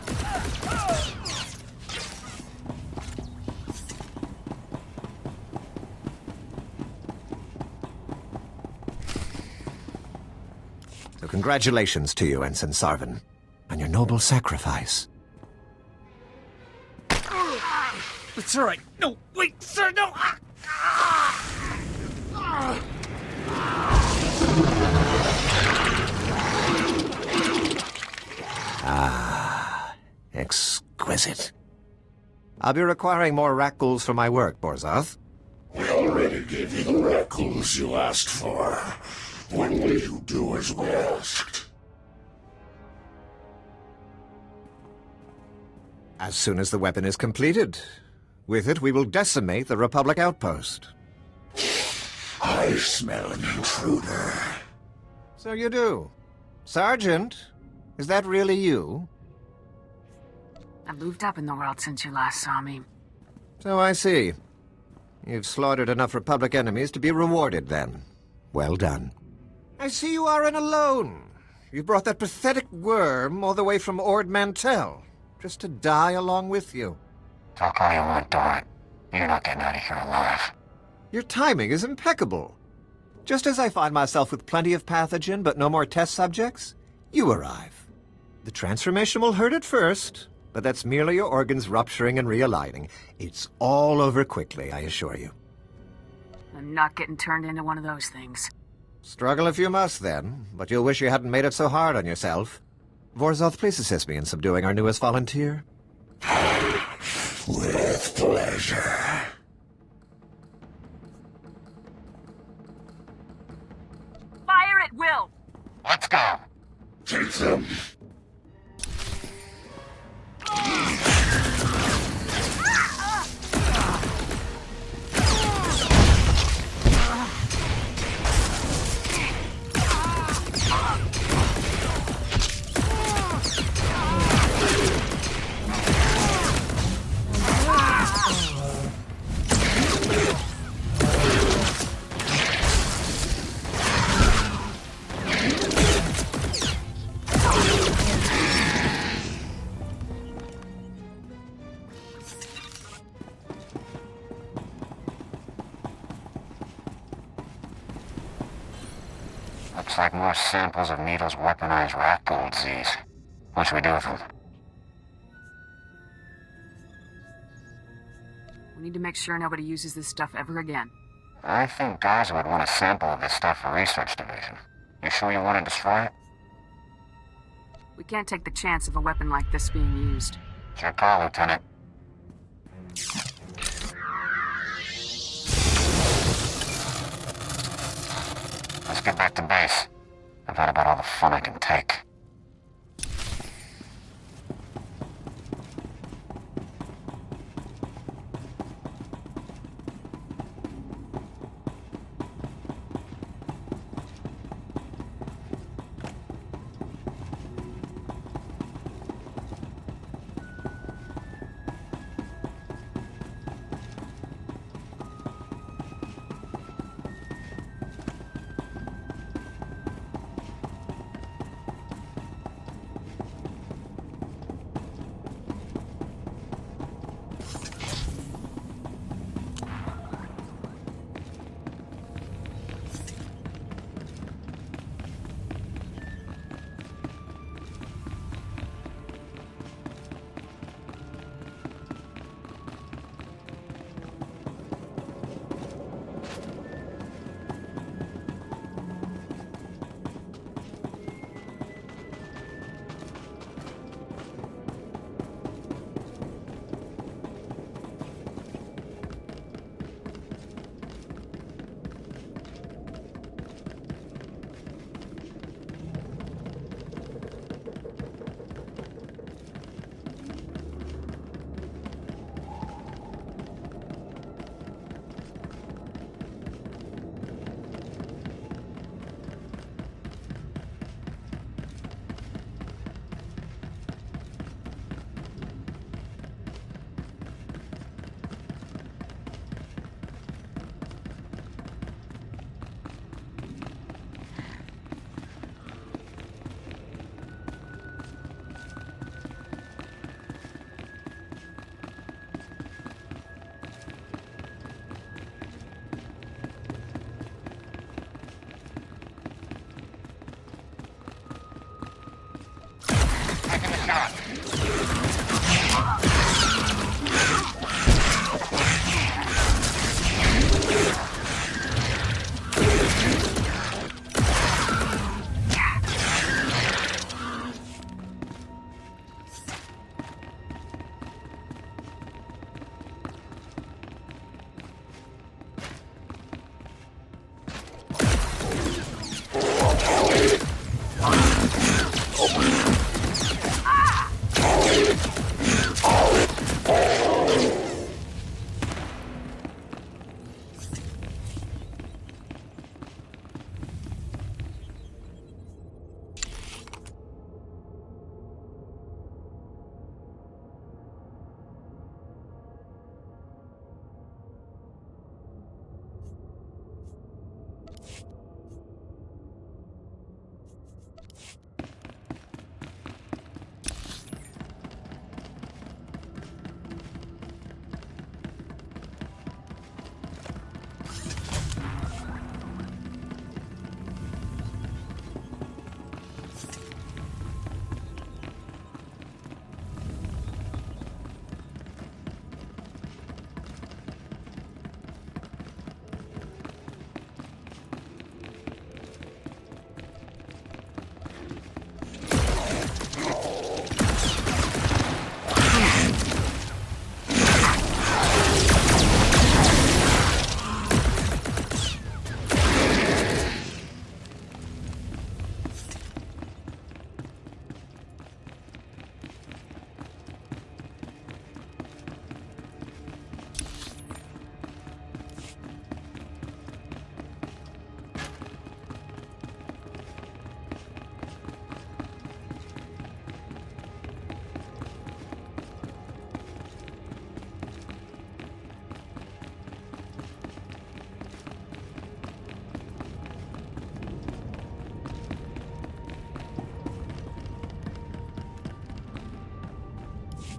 So congratulations to you, Ensign Sarvin, on your noble sacrifice. It's all right. No, wait, sir, no! Ah, exquisite. I'll be requiring more rat ghouls for my work, Byrnjolf. We already gave you the rat ghouls you asked for. When will you do as we asked? As soon as the weapon is completed. With it, we will decimate the Republic outpost. I smell an intruder. So you do. Sergeant, is that really you? I've moved up in the world since you last saw me. So I see. You've slaughtered enough Republic enemies to be rewarded, then. Well done. I see you aren't alone. You brought that pathetic worm all the way from Ord Mantell, just to die along with you. Talk all you want, Doran. You're not getting out of here alive. Your timing is impeccable. Just as I find myself with plenty of pathogen but no more test subjects, you arrive. The transformation will hurt at first, but that's merely your organs rupturing and realigning. It's all over quickly, I assure you. I'm not getting turned into one of those things. Struggle if you must, then, but you'll wish you hadn't made it so hard on yourself. Byrnjolf, please assist me in subduing our newest volunteer. With pleasure. Fire at will! Let's go. Take them. Looks like more samples of Needle's weaponized rat ghoul disease. What should we do with them? We need to make sure nobody uses this stuff ever again. I think Gaza would want a sample of this stuff for research division. You sure you want to destroy it? We can't take the chance of a weapon like this being used. It's your call, Lieutenant. Let's get back to base. I've had about all the fun I can take.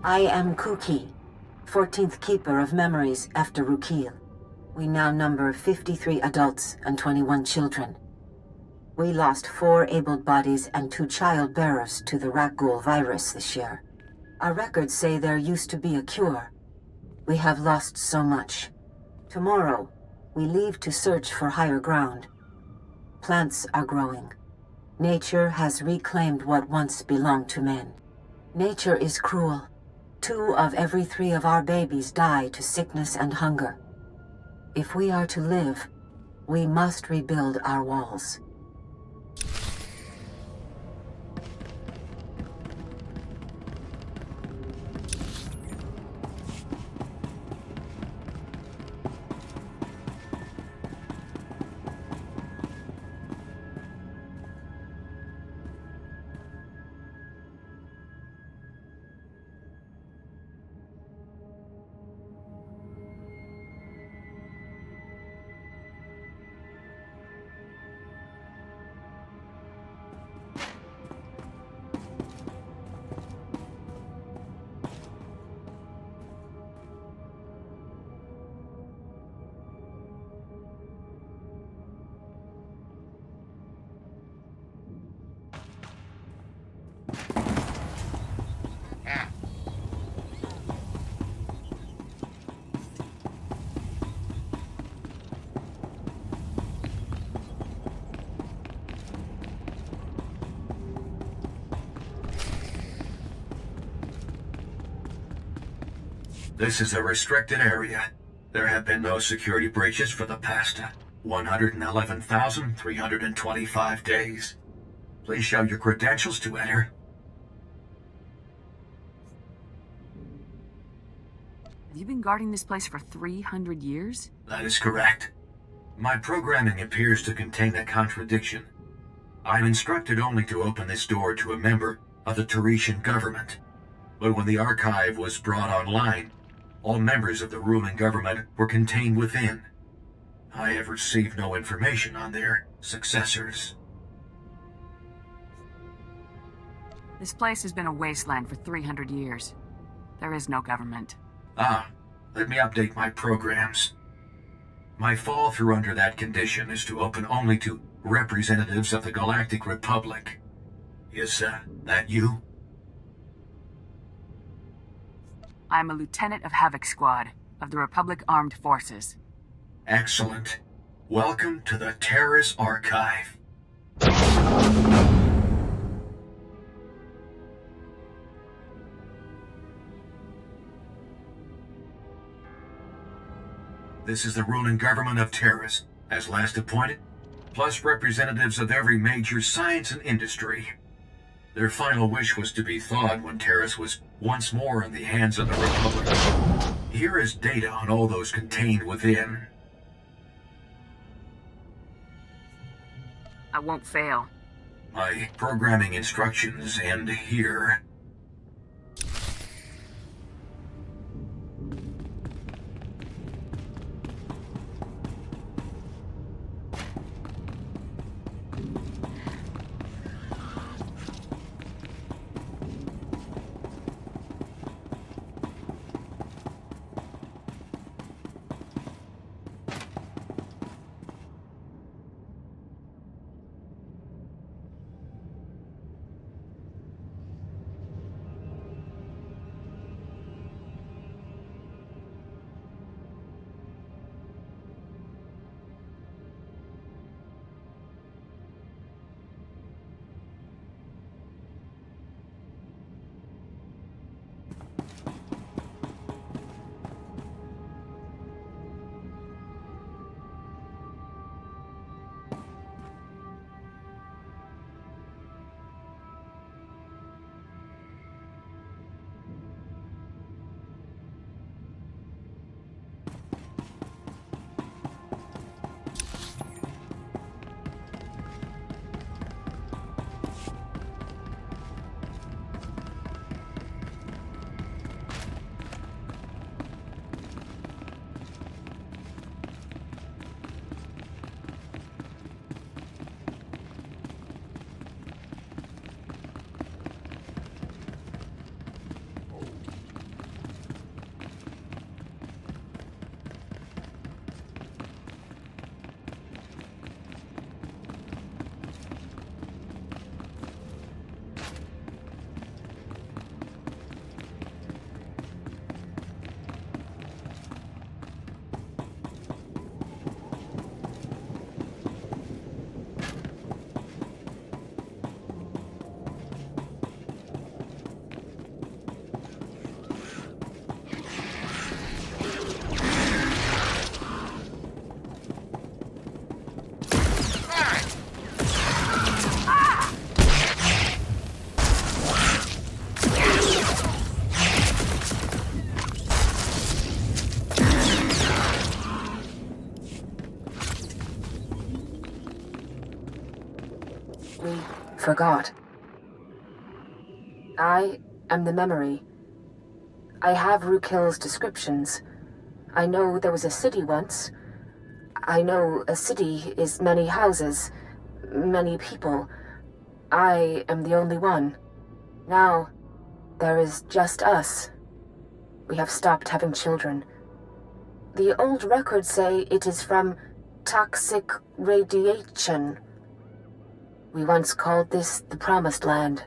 I am Kuki, 14th Keeper of Memories after Rukil. We now number 53 adults and 21 children. We lost 4 able bodies and 2 child bearers to the Rakghoul virus this year. Our records say there used to be a cure. We have lost so much. Tomorrow, we leave to search for higher ground. Plants are growing. Nature has reclaimed what once belonged to men. Nature is cruel. 2 of every 3 of our babies die to sickness and hunger. If we are to live, we must rebuild our walls. This is a restricted area. There have been no security breaches for the past 111,325 days. Please show your credentials to enter. Have you been guarding this place for 300 years? That is correct. My programming appears to contain a contradiction. I'm instructed only to open this door to a member of the Tarishan government. But when the archive was brought online, all members of the ruling government were contained within. I have received no information on their successors. This place has been a wasteland for 300 years. There is no government. Let me update my programs. My fall through under that condition is to open only to representatives of the Galactic Republic. Is that you? I'm a lieutenant of Havoc Squad of the Republic Armed Forces. Excellent. Welcome to the Terrace Archive. This is the ruling government of Terrace, as last appointed, plus representatives of every major science and industry. Their final wish was to be thawed when Terrace was once more in the hands of the Republic. Here is data on all those contained within. I won't fail. My programming instructions end here. Forgot. I am the memory. I have Rukil's descriptions. I know there was a city once. I know a city is many houses, many people. I am the only one. Now, there is just us. We have stopped having children. The old records say it is from toxic radiation. We once called this the Promised Land.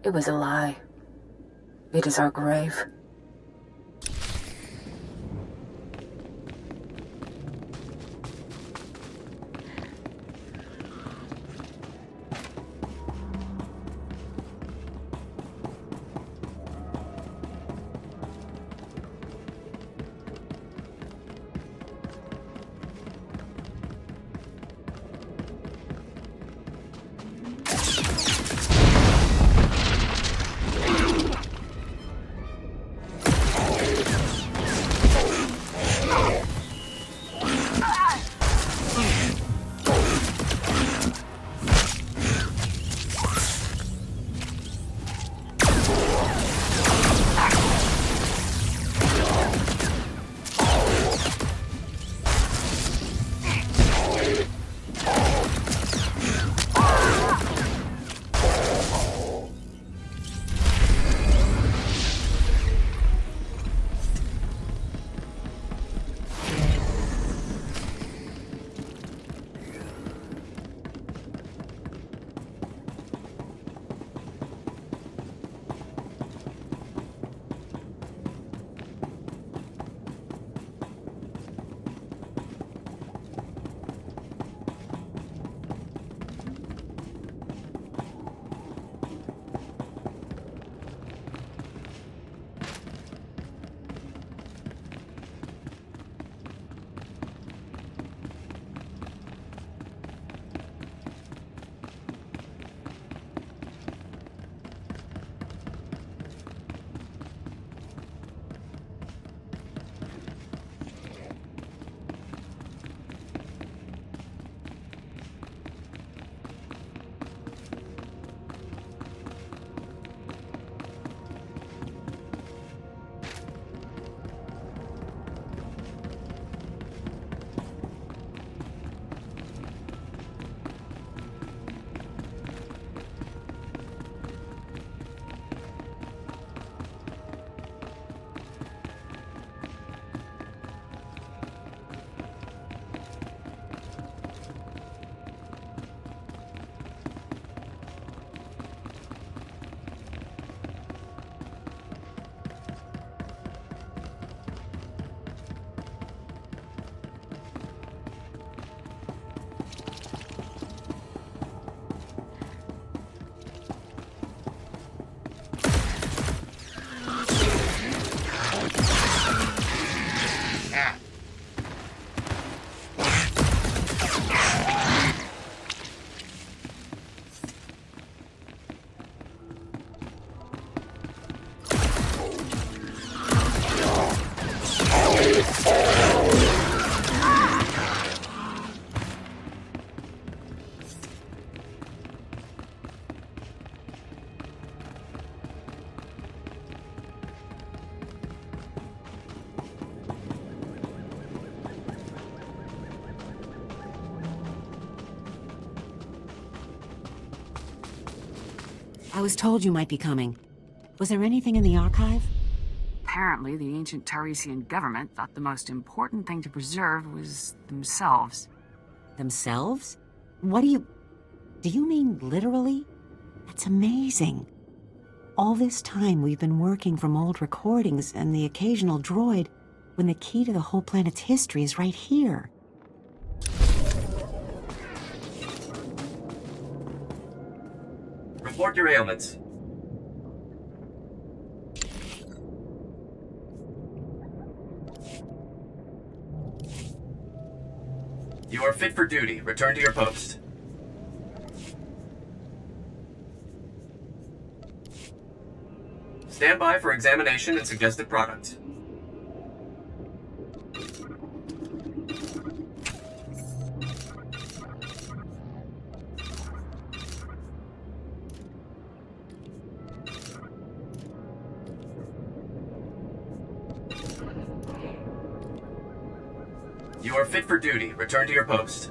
It was a lie. It is our grave. I was told you might be coming. Was there anything in the archive? Apparently, the ancient Tarisian government thought the most important thing to preserve was themselves. Themselves? What do you mean literally? That's amazing. All this time we've been working from old recordings and the occasional droid, when the key to the whole planet's history is right here. Report your ailments. You are fit for duty. Return to your post. Stand by for examination and suggested product. You are fit for duty. Return to your post.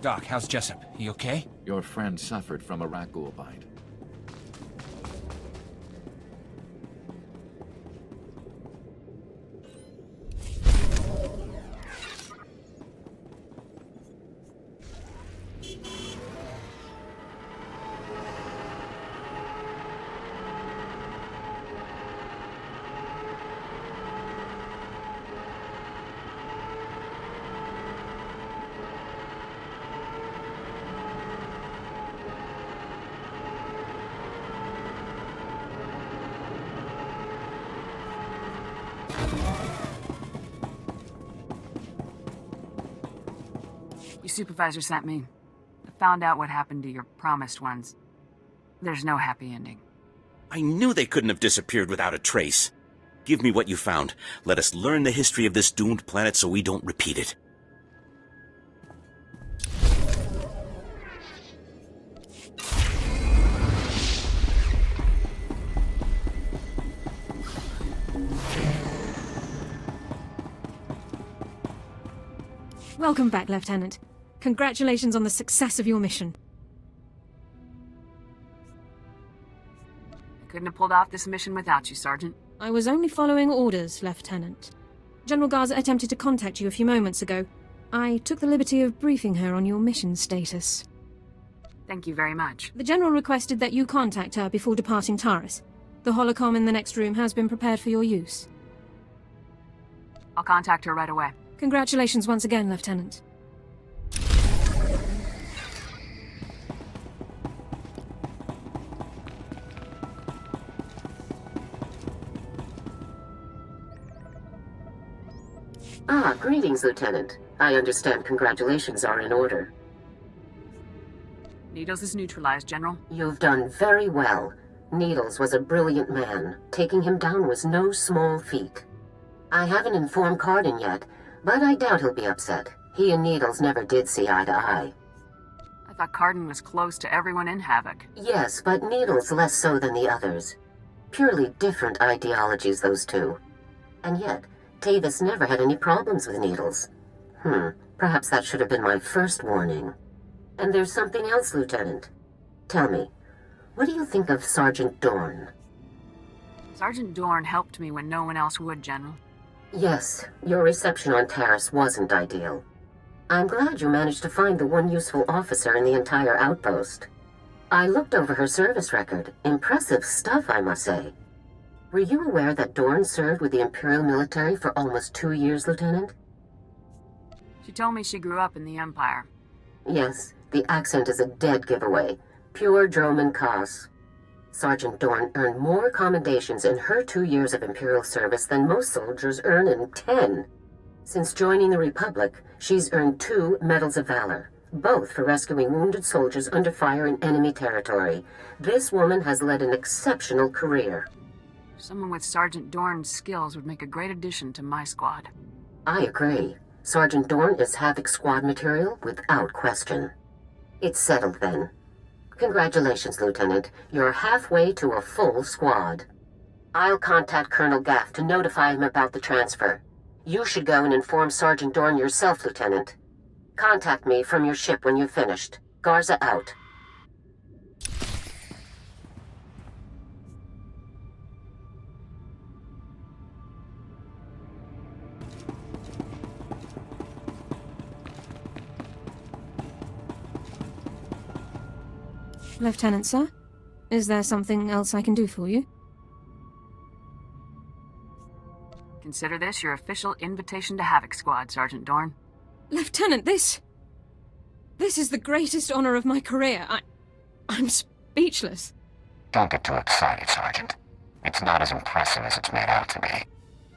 Doc, how's Jessup? He okay? Your friend suffered from a raccoon bite. Your supervisor sent me. I found out what happened to your promised ones. There's no happy ending. I knew they couldn't have disappeared without a trace. Give me what you found. Let us learn the history of this doomed planet so we don't repeat it. Welcome back, Lieutenant. Congratulations on the success of your mission. I couldn't have pulled off this mission without you, Sergeant. I was only following orders, Lieutenant. General Garza attempted to contact you a few moments ago. I took the liberty of briefing her on your mission status. Thank you very much. The General requested that you contact her before departing Taris. The holocom in the next room has been prepared for your use. I'll contact her right away. Congratulations once again, Lieutenant. Ah, greetings, Lieutenant. I understand congratulations are in order. Needles is neutralized, General. You've done very well. Needles was a brilliant man. Taking him down was no small feat. I haven't informed Cardin yet, but I doubt he'll be upset. He and Needles never did see eye to eye. I thought Cardin was close to everyone in Havoc. Yes, but Needles less so than the others. Purely different ideologies, those two. And yet, Tavis never had any problems with Needles. Perhaps that should have been my first warning. And there's something else, Lieutenant. Tell me, what do you think of Sergeant Dorn? Sergeant Dorn helped me when no one else would, General. Yes, your reception on Taris wasn't ideal. I'm glad you managed to find the one useful officer in the entire outpost. I looked over her service record. Impressive stuff, I must say. Were you aware that Dorn served with the Imperial military for almost 2 years, Lieutenant? She told me she grew up in the Empire. Yes, the accent is a dead giveaway. Pure Droman Kos. Sergeant Dorn earned more commendations in her 2 years of Imperial service than most soldiers earn in 10. Since joining the Republic, she's earned 2 Medals of Valor, both for rescuing wounded soldiers under fire in enemy territory. This woman has led an exceptional career. Someone with Sergeant Dorn's skills would make a great addition to my squad. I agree. Sergeant Dorn is Havoc squad material without question. It's settled then. Congratulations, Lieutenant. You're halfway to a full squad. I'll contact Colonel Gaff to notify him about the transfer. You should go and inform Sergeant Dorn yourself, Lieutenant. Contact me from your ship when you've finished. Garza out. Lieutenant, sir? Is there something else I can do for you? Consider this your official invitation to Havoc Squad, Sergeant Dorn. Lieutenant, this is the greatest honor of my career. I'm speechless. Don't get too excited, Sergeant. It's not as impressive as it's made out to be.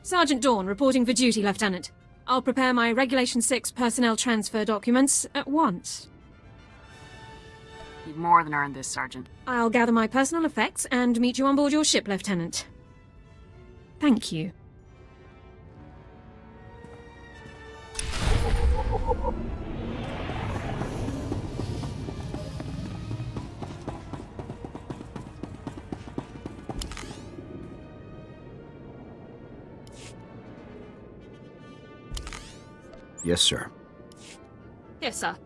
Sergeant Dorn reporting for duty, Lieutenant. I'll prepare my Regulation 6 personnel transfer documents at once. You've more than earned this, Sergeant. I'll gather my personal effects and meet you on board your ship, Lieutenant. Thank you. Yes, sir. Yes, sir.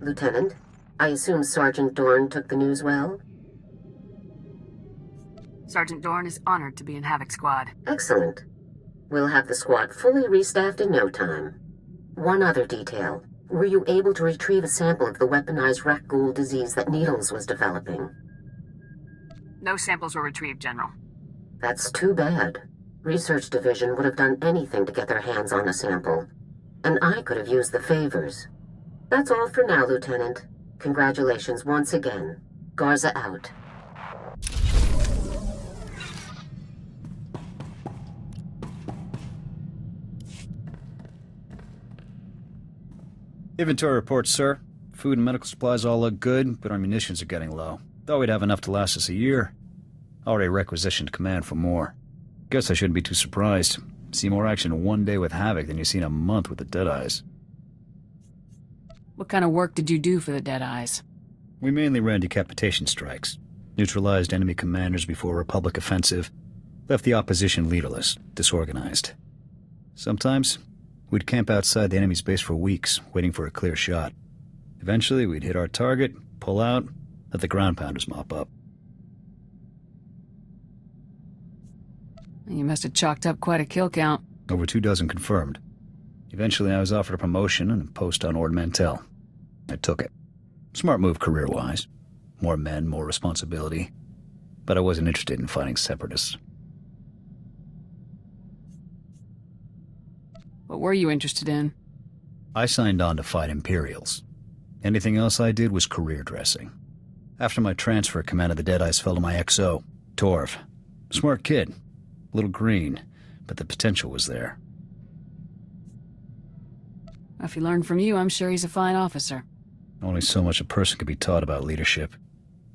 Lieutenant, I assume Sergeant Dorn took the news well? Sergeant Dorn is honored to be in Havoc Squad. Excellent. We'll have the squad fully restaffed in no time. One other detail. Were you able to retrieve a sample of the weaponized rat ghoul disease that Needles was developing? No samples were retrieved, General. That's too bad. Research Division would have done anything to get their hands on a sample. And I could have used the favors. That's all for now, Lieutenant. Congratulations once again. Garza out. Inventory report, sir. Food and medical supplies all look good, but our munitions are getting low. Thought we'd have enough to last us a year. Already requisitioned command for more. Guess I shouldn't be too surprised. See more action in one day with Havoc than you see in a month with the Deadeyes. What kind of work did you do for the Deadeyes? We mainly ran decapitation strikes. Neutralized enemy commanders before a Republic offensive. Left the opposition leaderless, disorganized. Sometimes, we'd camp outside the enemy's base for weeks, waiting for a clear shot. Eventually, we'd hit our target, pull out, let the ground pounders mop up. You must have chalked up quite a kill count. Over 24 confirmed. Eventually, I was offered a promotion and a post on Ord Mantell. I took it. Smart move career-wise. More men, more responsibility. But I wasn't interested in fighting separatists. What were you interested in? I signed on to fight Imperials. Anything else I did was career dressing. After my transfer, command of the Deadeyes fell to my XO, Torv. Smart kid. A little green, but the potential was there. If he learned from you, I'm sure he's a fine officer. Only so much a person can be taught about leadership.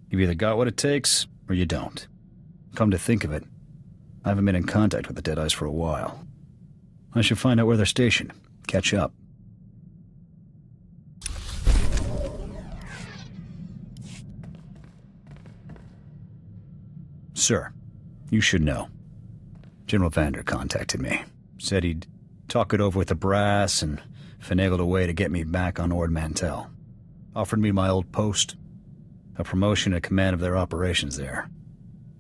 You've either got what it takes, or you don't. Come to think of it, I haven't been in contact with the Deadeyes for a while. I should find out where they're stationed. Catch up. Sir, you should know. General Vander contacted me. Said he'd talk it over with the brass and finagled a way to get me back on Ord Mantell. Offered me my old post. A promotion and command of their operations there.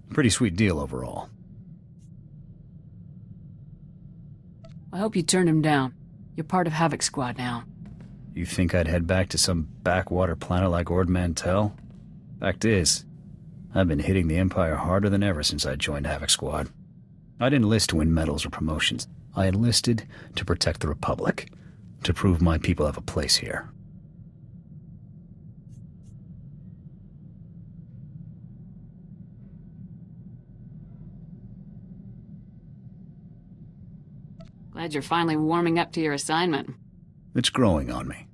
Pretty sweet deal overall. I hope you turned him down. You're part of Havoc Squad now. You think I'd head back to some backwater planet like Ord Mantell? Fact is, I've been hitting the Empire harder than ever since I joined Havoc Squad. I didn't enlist to win medals or promotions. I enlisted to protect the Republic, to prove my people have a place here. Glad you're finally warming up to your assignment. It's growing on me.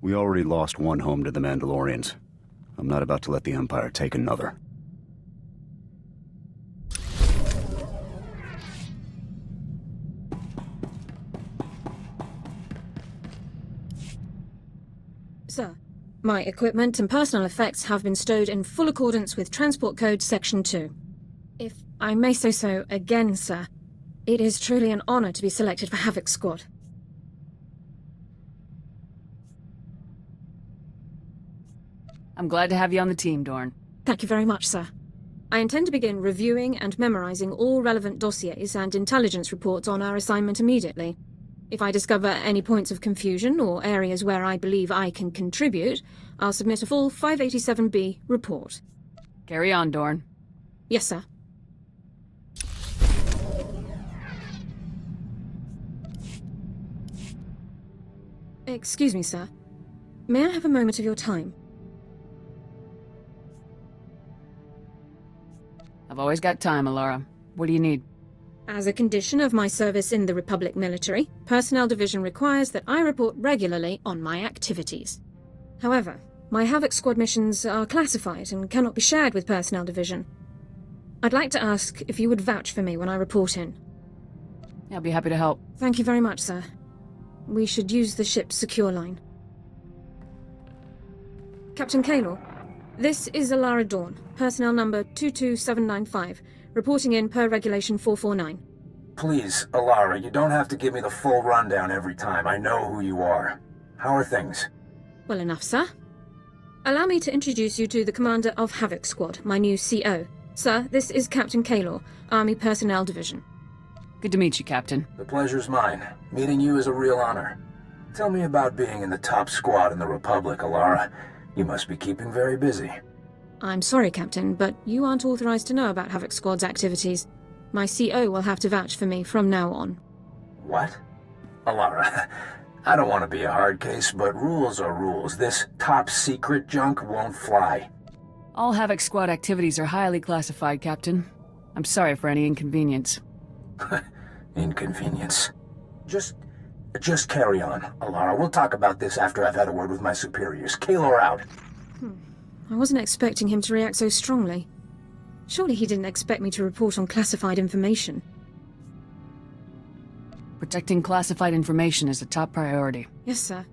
We already lost one home to the Mandalorians. I'm not about to let the Empire take another. Sir, my equipment and personal effects have been stowed in full accordance with Transport Code Section 2. If I may say so again, sir, it is truly an honor to be selected for Havoc Squad. I'm glad to have you on the team, Dorn. Thank you very much, sir. I intend to begin reviewing and memorizing all relevant dossiers and intelligence reports on our assignment immediately. If I discover any points of confusion or areas where I believe I can contribute, I'll submit a full 587B report. Carry on, Dorn. Yes, sir. Excuse me, sir. May I have a moment of your time? I've always got time, Alara. What do you need? As a condition of my service in the Republic military, Personnel Division requires that I report regularly on my activities. However, my Havoc Squad missions are classified and cannot be shared with Personnel Division. I'd like to ask if you would vouch for me when I report in. I'll be happy to help. Thank you very much, sir. We should use the ship's secure line. Captain Kaylor, this is Alara Dawn, personnel number 22795, reporting in per Regulation 449. Please, Alara, you don't have to give me the full rundown every time. I know who you are. How are things? Well enough, sir. Allow me to introduce you to the commander of Havoc Squad, my new CO. Sir, this is Captain Kaylor, Army Personnel Division. Good to meet you, Captain. The pleasure's mine. Meeting you is a real honor. Tell me about being in the top squad in the Republic, Alara. You must be keeping very busy. I'm sorry, Captain, but you aren't authorized to know about Havoc Squad's activities. My CO will have to vouch for me from now on. What? Alara, I don't want to be a hard case, but rules are rules. This top-secret junk won't fly. All Havoc Squad activities are highly classified, Captain. I'm sorry for any inconvenience. Inconvenience. Just carry on, Alara. We'll talk about this after I've had a word with my superiors. Kaylor out. I wasn't expecting him to react so strongly. Surely he didn't expect me to report on classified information. Protecting classified information is a top priority. Yes, sir.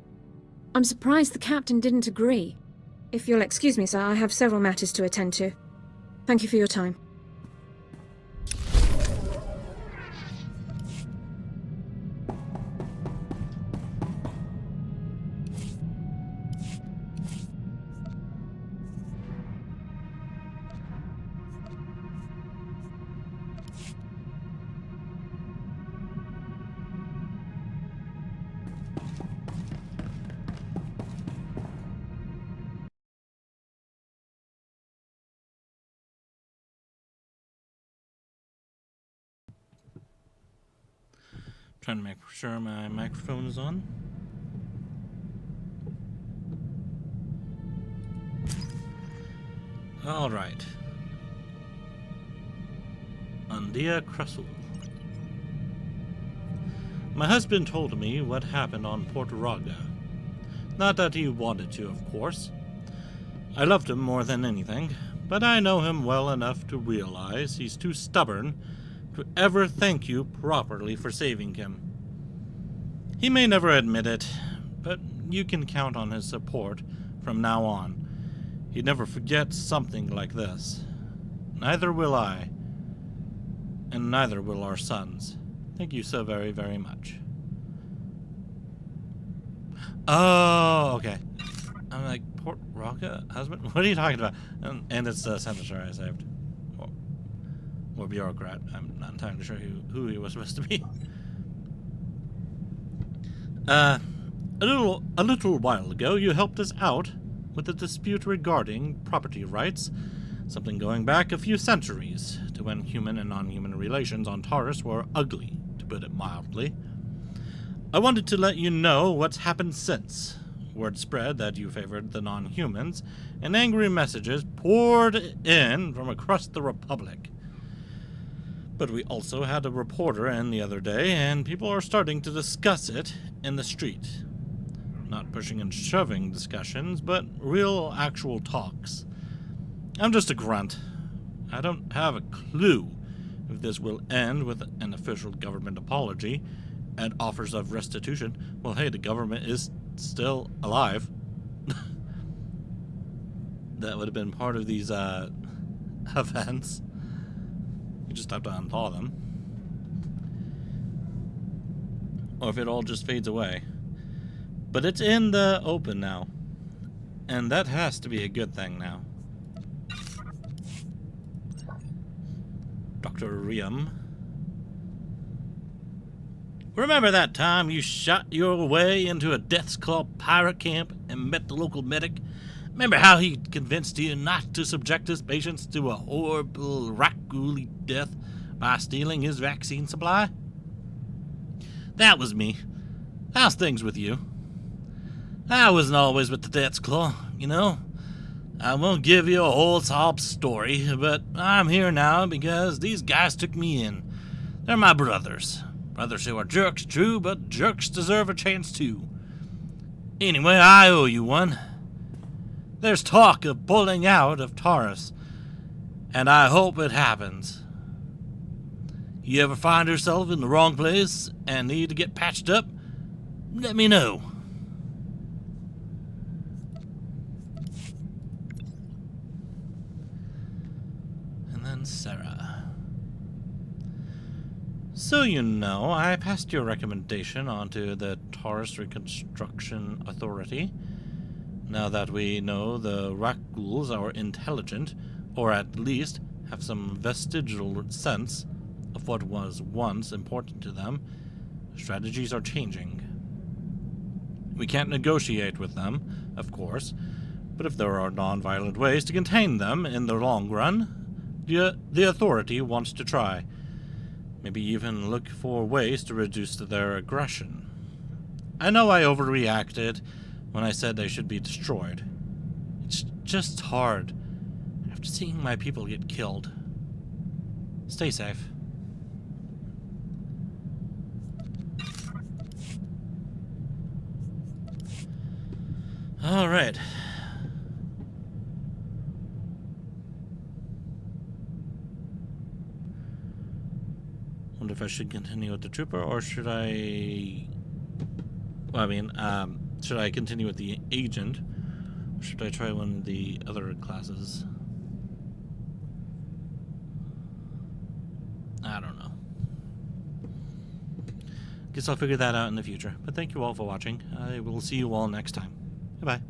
I'm surprised the captain didn't agree. If you'll excuse me, sir, I have several matters to attend to. Thank you for your time. Trying to make sure my microphone is on. All right. Undia Crussel. My husband told me what happened on Portaraga. Not that he wanted to, of course. I loved him more than anything, but I know him well enough to realize he's too stubborn to ever thank you properly for saving him. He may never admit it, but you can count on his support from now on. He'd never forget something like this. Neither will I, and neither will our sons. Thank you so very, very much. Oh, okay. I'm like, Port Rocca? Husband? What are you talking about? And it's the senator I saved. Or bureaucrat. I'm not entirely sure who he was supposed to be. A little while ago, you helped us out with a dispute regarding property rights, something going back a few centuries to when human and non-human relations on Taurus were ugly, to put it mildly. I wanted to let you know what's happened since. Word spread that you favored the non-humans, and angry messages poured in from across the Republic. But we also had a reporter in the other day, and people are starting to discuss it in the street. Not pushing and shoving discussions, but real, actual talks. I'm just a grunt. I don't have a clue if this will end with an official government apology and offers of restitution. Well, hey, the government is still alive. That would have been part of these events. You just have to unthaw them. Or if it all just fades away. But it's in the open now. And that has to be a good thing now. Dr. Riam. Remember that time you shot your way into a Death's Claw pirate camp and met the local medic? Remember how he convinced you not to subject his patients to a horrible, rat-ghouly death by stealing his vaccine supply? That was me. How's things with you? I wasn't always with the Death's Claw, you know. I won't give you a whole sob story, but I'm here now because these guys took me in. They're my brothers. Brothers who are jerks, true, but jerks deserve a chance too. Anyway, I owe you one. There's talk of pulling out of Taurus, and I hope it happens. You ever find yourself in the wrong place and need to get patched up? Let me know. And then Sarah. So you know, I passed your recommendation on to the Taurus Reconstruction Authority. Now that we know the Rakghouls are intelligent, or at least have some vestigial sense of what was once important to them, strategies are changing. We can't negotiate with them, of course, but if there are non-violent ways to contain them in the long run, the authority wants to try. Maybe even look for ways to reduce their aggression. I know I overreacted when I said they should be destroyed. It's just hard after seeing my people get killed. Stay safe. All right. Wonder if I should continue with the trooper, or should I... Well, I mean, should I continue with the agent, or should I try one of the other classes? I don't know. Guess I'll figure that out in the future. But thank you all for watching. I will see you all next time. Goodbye.